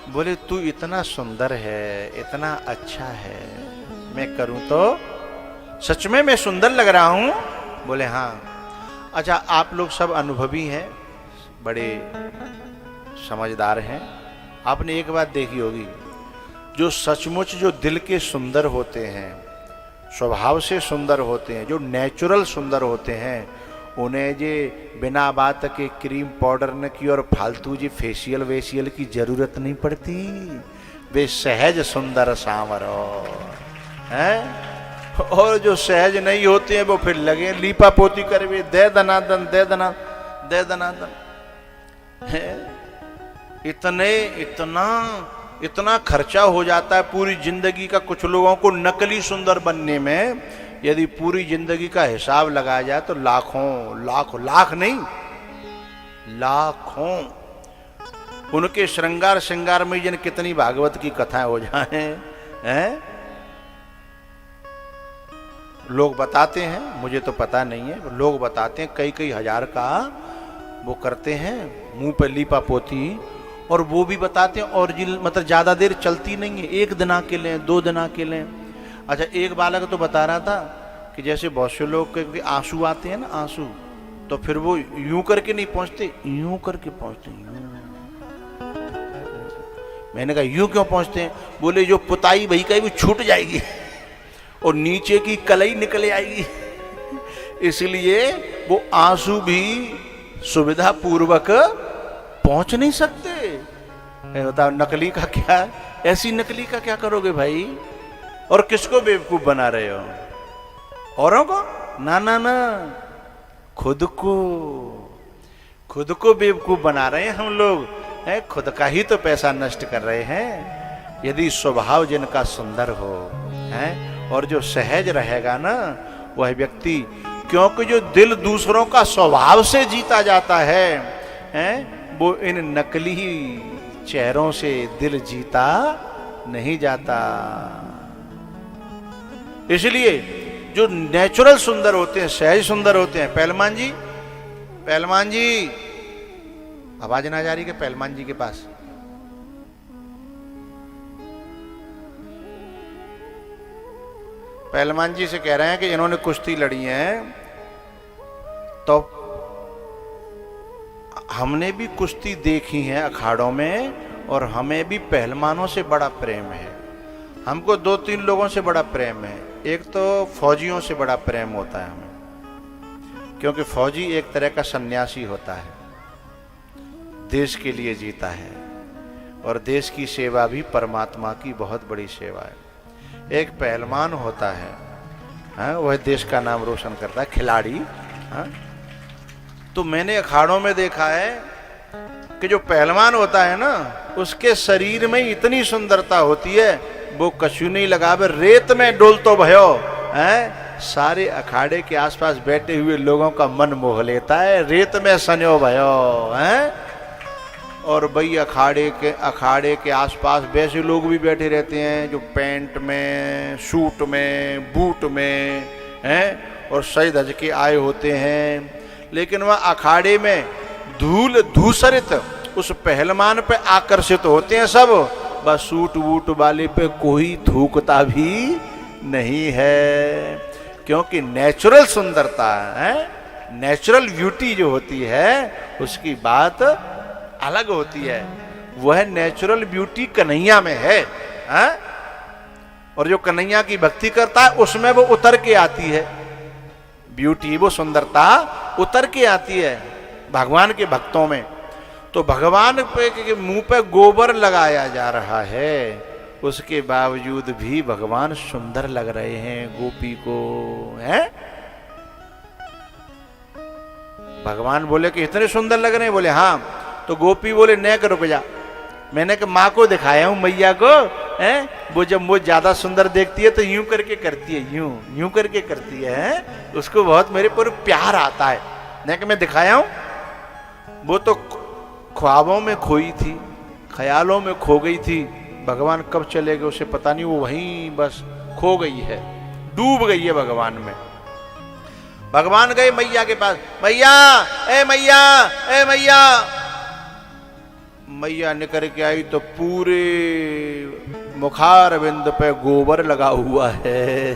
बोले तू इतना सुंदर है, इतना अच्छा है, मैं करूं तो सच में मैं सुंदर लग रहा हूं? बोले हाँ। अच्छा आप लोग सब अनुभवी हैं, बड़े समझदार हैं, आपने एक बात देखी होगी, जो सचमुच जो दिल के सुंदर होते हैं, स्वभाव से सुंदर होते हैं, जो नेचुरल सुंदर होते हैं, उन्हें जे बिना बात के क्रीम पाउडर न की और फालतू जी फेशियल वेशियल की जरूरत नहीं पड़ती, वे सहज सुंदर सांवर हैं। और जो सहज नहीं होते हैं वो फिर लगे लीपा पोती कर, वे दे दनादन दे दनादन है। इतना खर्चा हो जाता है पूरी जिंदगी का कुछ लोगों को नकली सुंदर बनने में। यदि पूरी जिंदगी का हिसाब लगाया जाए तो लाख नहीं, लाखों उनके श्रृंगार में जन कितनी भागवत की कथाएं हो जाए हैं। लोग बताते हैं, मुझे तो पता नहीं है, लोग बताते हैं कई हजार का वो करते हैं मुंह पे लीपा पोती, और वो भी बताते हैं ओरिजिनल, मतलब ज्यादा देर चलती नहीं है, 1 दिन के लें 2 दिन के लें। अच्छा एक बालक तो बता रहा था कि जैसे बहुत से लोग के आंसू आते हैं ना, आंसू, तो फिर वो यूं करके नहीं पहुंचते, यूं करके पहुंचते यूं। मैंने कहा यूं क्यों पहुंचते हैं? बोले जो पुताई भई का वो छूट जाएगी और नीचे की कलई निकल आएगी, इसलिए वो आंसू भी सुविधा पूर्वक पहुंच नहीं सकते। बताओ नकली का क्या, ऐसी नकली का क्या करोगे भाई? और किसको बेवकूफ बना रहे हो? औरों को? ना, खुद को बेवकूफ बना रहे हैं हम लोग, है खुद का ही तो पैसा नष्ट कर रहे हैं। यदि स्वभाव जिनका सुंदर हो है और जो सहज रहेगा ना वह व्यक्ति, क्योंकि जो दिल दूसरों का स्वभाव से जीता जाता है वो इन नकली चेहरों से दिल जीता नहीं जाता। इसलिए जो नेचुरल सुंदर होते हैं, सहज सुंदर होते हैं। पहलवान जी आवाज ना जा रही कि पहलवान जी के पास? पहलवान जी से कह रहे हैं कि इन्होंने कुश्ती लड़ी है, तो हमने भी कुश्ती देखी है अखाड़ों में, और हमें भी पहलवानों से बड़ा प्रेम है। हमको 2-3 लोगों से बड़ा प्रेम है। एक तो फौजियों से बड़ा प्रेम होता है हमें, क्योंकि फौजी एक तरह का सन्यासी होता है, देश के लिए जीता है, और देश की सेवा भी परमात्मा की बहुत बड़ी सेवा है। एक पहलवान होता है, वह देश का नाम रोशन करता है, खिलाड़ी। तो मैंने अखाड़ों में देखा है कि जो पहलवान होता है ना, उसके शरीर में इतनी सुंदरता होती है, वो कछु नहीं लगा, रेत में डोल तो भयो है, सारे अखाड़े के आसपास बैठे हुए लोगों का मन मोह लेता है, रेत में सन्यो भयो है। और भाई अखाड़े के आसपास वैसे लोग भी बैठे रहते हैं जो पैंट में, सूट में, बूट में हैं और सज धज के आए होते हैं, लेकिन वह अखाड़े में धूल धूसरित उस पहलवान पे आकर्षित होते हैं सब, बस सूट वूट वाले पे कोई थूकता भी नहीं है, क्योंकि नेचुरल सुंदरता है, नेचुरल ब्यूटी जो होती है उसकी बात अलग होती है। वह नेचुरल ब्यूटी कन्हैया में है, और जो कन्हैया की भक्ति करता है उसमें वो उतर के आती है, ब्यूटी वो सुंदरता उतर के आती है भगवान के भक्तों में। तो भगवान पे मुंह पे गोबर लगाया जा रहा है, उसके बावजूद भी भगवान सुंदर लग रहे हैं गोपी को, हैं? भगवान बोले कि इतने सुंदर लग रहे हैं, बोले हाँ। तो गोपी बोले नेक रुक जा, मैंने कि माँ को दिखाया हूं मैया को, हैं? वो जब वो ज्यादा सुंदर देखती है तो यूं करके करती है, यूं करके करती है, उसको बहुत मेरे पर प्यार आता है। नहीं कि मैं दिखाया हूं, वो तो ख्वाबों में खोई थी, ख्यालों में खो गई थी, भगवान कब चले गए उसे पता नहीं, वो वहीं बस खो गई है, डूब गई है भगवान में। भगवान गए मैया के पास, मैया ए मैया ए मैया, मैया निकल के आई तो पूरे मुखार बिंद पे गोबर लगा हुआ है?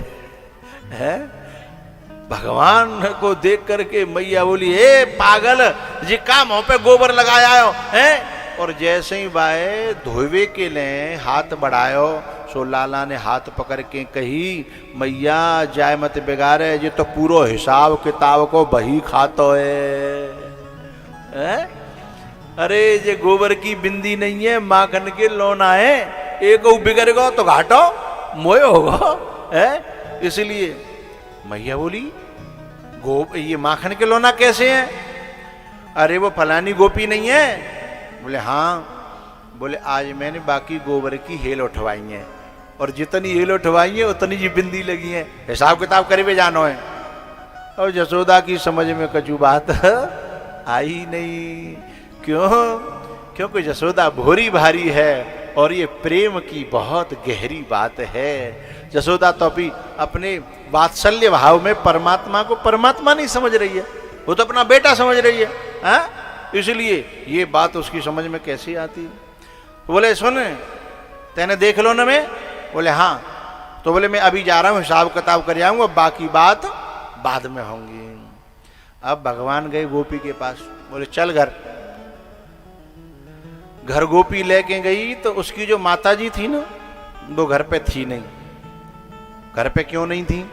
भगवान को देख करके मैया बोली, ए पागल जी का मुंह पे गोबर लगाया है? और जैसे ही बाए धोवे के लिए हाथ बढ़ायो, सो लाला ने हाथ पकड़ के कही, मैया जाय मत बिगाड़े, ये तो पूरा हिसाब किताब को बही खातो है? अरे ये गोबर की बिंदी नहीं है, माखन के लोना है, एक बिगड़ गो तो घाटो मोय होगा है। इसलिए मैया बोली, ये माखन के लोना कैसे हैं? अरे वो फलानी गोपी नहीं है? बोले हाँ। बोले आज मैंने बाकी गोबर की हेल उठवाई है, और जितनी हेल उठवाई है उतनी जी बिंदी लगी है, हिसाब किताब करे जानो है। और जसोदा की समझ में कछु बात आई नहीं। क्यों? क्योंकि जसोदा भोरी भारी है और ये प्रेम की बहुत गहरी बात है। जसोदा तो अभी अपने वात्सल्य भाव में परमात्मा को परमात्मा नहीं समझ रही है, वो तो अपना बेटा समझ रही है, हाँ? इसलिए ये बात उसकी समझ में कैसे आती? बोले सुन, तेने देख लो ना मैं? बोले हाँ। तो बोले मैं अभी जा रहा हूँ, हिसाब किताब कर आऊंगा, बाकी बात बाद में होंगी। अब भगवान गए गोपी के पास, बोले चल घर। घर गोपी लेके गई तो उसकी जो माताजी थी ना, वो घर पे थी नहीं। घर पे क्यों नहीं थी?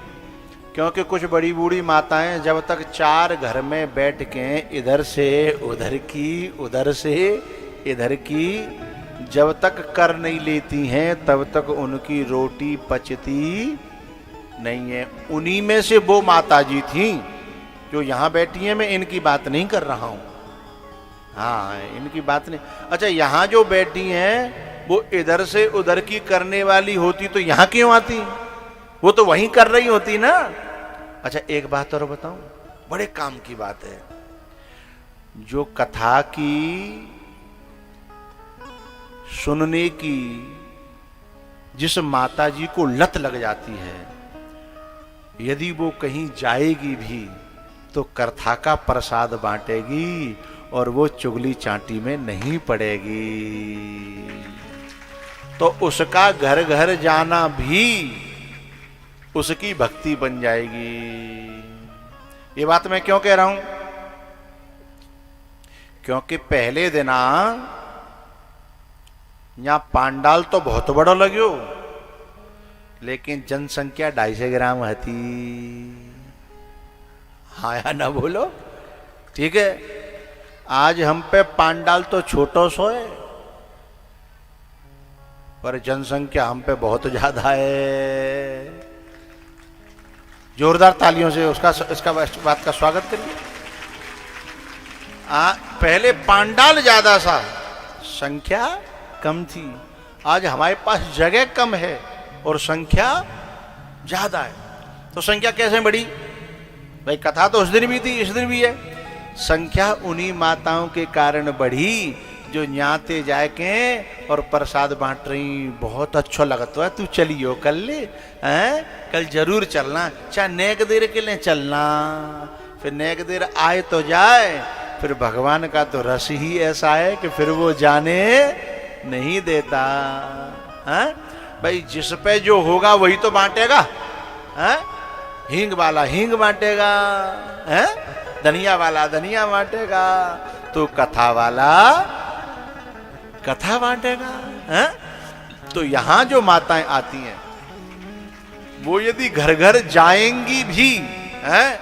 क्योंकि कुछ बड़ी बूढ़ी माताएं जब तक चार घर में बैठ के इधर से उधर की, उधर से इधर की जब तक कर नहीं लेती हैं, तब तक उनकी रोटी पचती नहीं है। उन्हीं में से वो माताजी थी जो यहाँ बैठी हैं। मैं इनकी बात नहीं कर रहा हूँ, हाँ इनकी बात नहीं। अच्छा, यहाँ जो बैठी हैं वो इधर से उधर की करने वाली होती तो यहाँ क्यों आती? वो तो वहीं कर रही होती ना। अच्छा एक बात और बताऊं, बड़े काम की बात है। जो कथा की सुनने की जिस माता जी को लत लग जाती है, यदि वो कहीं जाएगी भी तो कथा का प्रसाद बांटेगी और वो चुगली चांटी में नहीं पड़ेगी। तो उसका घर घर जाना भी उसकी भक्ति बन जाएगी। ये बात मैं क्यों कह रहा हूं? क्योंकि पहले दिन यहां पांडाल तो बहुत बड़ा लग्यो, लेकिन जनसंख्या 250 ग्राम हती। हाँ या ना बोलो? ठीक है, आज हम पे पांडाल तो छोटो सो है, पर जनसंख्या हम पे बहुत ज्यादा है। जोरदार तालियों से इसका बात का स्वागत करिए। पहले पांडाल ज्यादा सा, संख्या कम थी। आज हमारे पास जगह कम है और संख्या ज्यादा है। तो संख्या कैसे बढ़ी भाई? कथा तो उस दिन भी थी, इस दिन भी है। संख्या उन्हीं माताओं के कारण बढ़ी जो न्याते जाए के और प्रसाद बांट रही, बहुत अच्छा लगता है, तू चलियो कल ले, हैं कल जरूर चलना, चाहे नेक देर के लिए चलना। फिर नेक देर आए तो जाए, फिर भगवान का तो रस ही ऐसा है कि फिर वो जाने नहीं देता। हैं भाई जिस पे जो होगा वही तो बांटेगा। हैं हींग वाला हींग बांटेगा, हैं धनिया वाला धनिया बांटेगा, तो कथा वाला कथा बांटेगा। हैं तो यहां जो माताएं आती हैं वो यदि घर घर जाएंगी भी हैं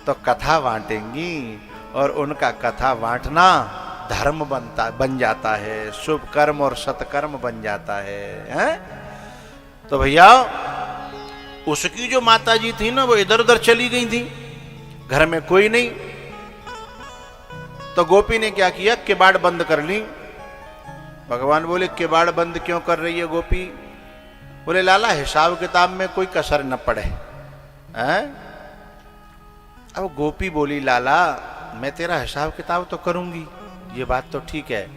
तो कथा बांटेंगी, और उनका कथा बांटना धर्म बन जाता है, शुभ कर्म और सत्कर्म बन जाता है। हैं तो भैया उसकी जो माता जी थी ना वो इधर उधर चली गई थी, घर में कोई नहीं। तो गोपी ने क्या किया, किवाड़ बंद कर ली। भगवान बोले किवाड़ बंद क्यों कर रही है गोपी? बोले लाला हिसाब किताब में कोई कसर न पड़े। हैं अब गोपी बोली लाला मैं तेरा हिसाब किताब तो करूंगी, ये बात तो ठीक है,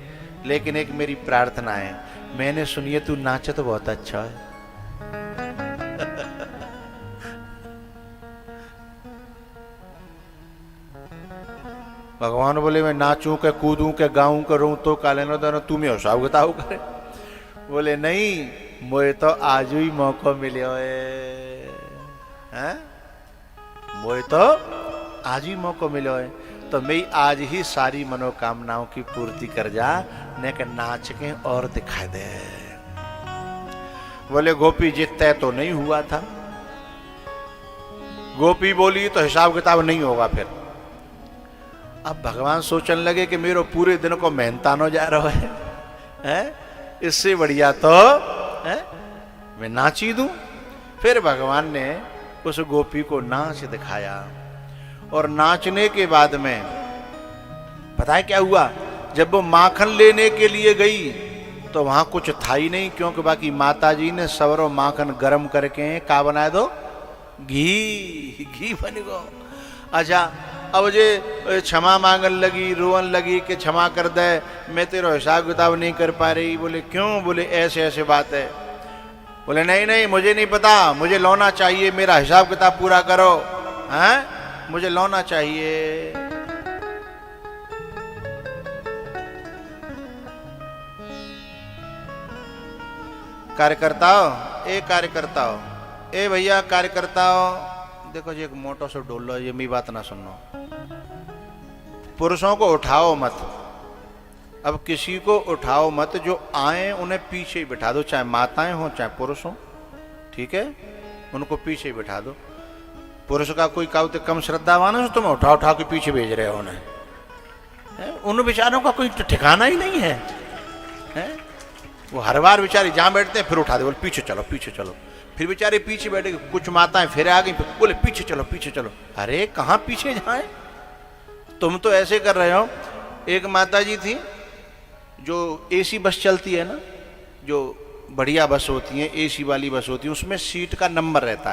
लेकिन एक मेरी प्रार्थना है, मैंने सुनी है तू नाचे तो बहुत अच्छा है। भगवान बोले मैं नाचूं के कूदूं के गाऊं करूं तो काले न तू में हिसाब किताब करे। बोले नहीं मोए तो आज ही मौका मिले हैं, मोए तो आज ही मौका मिलो है, तो मैं आज ही सारी मनोकामनाओं की पूर्ति कर जा, ने के नाच के और दिखाई दे। बोले गोपी जी तय तो नहीं हुआ था। गोपी बोली तो हिसाब किताब नहीं होगा फिर। अब भगवान सोचने लगे कि मेरे पूरे दिन को मेहनतानो जा रहा है, इससे बढ़िया तो है मैं नाच ही दूं। फिर भगवान ने उस गोपी को नाच दिखाया, और नाचने के बाद में पता है क्या हुआ, जब वो माखन लेने के लिए गई तो वहां कुछ था ही नहीं, क्योंकि बाकी माता जी ने सवरो माखन गरम करके का बना दो, घी बन गो। अच्छा अब जे क्षमा मांगन लगी, रोवन लगी कि क्षमा कर दे, मैं तेरा हिसाब किताब नहीं कर पा रही। बोले क्यों? बोले ऐसे ऐसे बात है। बोले नहीं नहीं मुझे नहीं पता, मुझे लौना चाहिए, मेरा हिसाब किताब पूरा करो, हैं मुझे लौना चाहिए। कार्यकर्ताओं कार्यकर्ताओं भैया कार्यकर्ताओं, देखो जी एक मोटो से डोल लो, ये मेरी बात ना सुनो। पुरुषों को उठाओ मत, अब किसी को उठाओ मत, जो आए उन्हें पीछे ही बिठा दो, चाहे माताएं हो चाहे पुरुष हो, ठीक है, उनको पीछे ही बिठा दो। पुरुष का कोई काउते कम श्रद्धावान है तो तुम्हें उठा उठा के पीछे भेज रहे हो उन्हें, उन बेचारों का कोई ठिकाना ही नहीं है। वो हर बार बेचारे जहां बैठते हैं फिर उठा दे, बोले पीछे चलो पीछे चलो, फिर बेचारे पीछे बैठे, कुछ माताएं फिर आ गई, बोले पीछे चलो पीछे चलो। अरे कहाँ पीछे जाए, तुम तो ऐसे कर रहे हो। एक माता जी थी जो एसी बस चलती है ना, जो बढ़िया बस होती है, एसी वाली बस होती है, उसमें सीट का नंबर रहता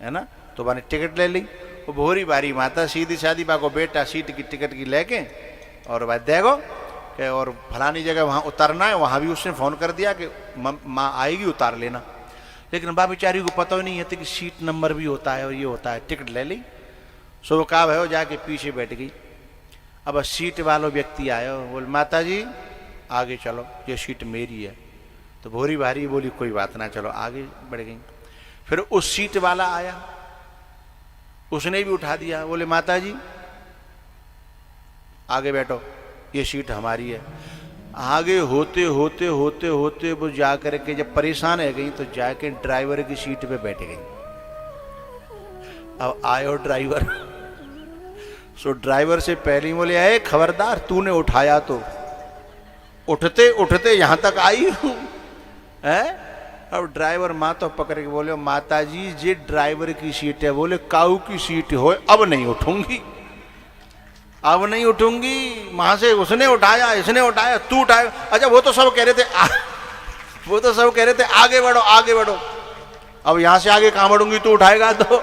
है ना, तो मैंने टिकट ले ली। वो भोरी भारी माता सीधी सादी बाको बेटा सीट की टिकट की लेके और भाई देखो कि और फलानी जगह वहाँ उतरना है, वहाँ भी उसने फ़ोन कर दिया कि माँ आएगी उतार लेना। लेकिन बा बेचारी को पता ही नहीं है कि सीट नंबर भी होता है और ये होता है। टिकट ले ली, सो का भयो जाके पीछे बैठ गई। अब सीट वालों व्यक्ति आयो, बोल माता जी आगे चलो, ये सीट मेरी है। तो भोरी भारी बोली कोई बात ना, चलो आगे बढ़ गई। फिर उस सीट वाला आया, उसने भी उठा दिया, बोले माता जी आगे बैठो, ये सीट हमारी है। आगे होते होते होते होते वो जाकर के जब परेशान है गई तो जाके ड्राइवर की सीट पे बैठ गई। अब आयो ड्राइवर, सो ड्राइवर से पहले ही बोले आए खबरदार, तूने उठाया तो उठते उठते यहां तक आई हूं। अब ड्राइवर माँ तो पकड़ के बोले माता जी ये ड्राइवर की सीट है। बोले काऊ की सीट हो, अब नहीं उठूंगी, अब नहीं उठूंगी। वहां से उसने उठाया, इसने उठाया, तू उठाया। अच्छा वो तो सब कह रहे थे वो तो सब कह रहे थे आगे बढ़ो आगे बढ़ो। अब यहां से आगे कहां बढ़ूंगी, तू उठाएगा तो।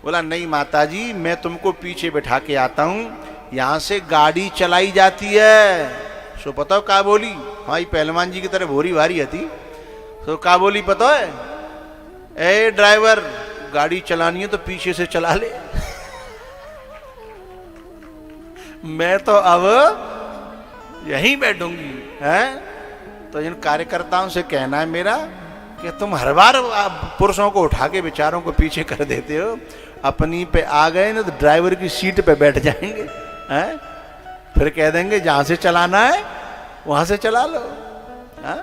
बोला नहीं माता जी मैं तुमको पीछे बैठा के आता हूं, यहां से गाड़ी चलाई जाती है। सो पता हो का बोली, हाँ ये पहलवान जी की तरह भोरी भारी हती। तो का बोली पता है, ए ड्राइवर गाड़ी चलानी है तो पीछे से चला ले। मैं तो अब यहीं बैठूंगी। हैं तो इन कार्यकर्ताओं से कहना है मेरा कि तुम हर बार पुरुषों को उठा के बेचारों को पीछे कर देते हो, अपनी पे आ गए ना तो ड्राइवर की सीट पे बैठ जाएंगे। हैं फिर कह देंगे जहां से चलाना है वहां से चला लो। हाँ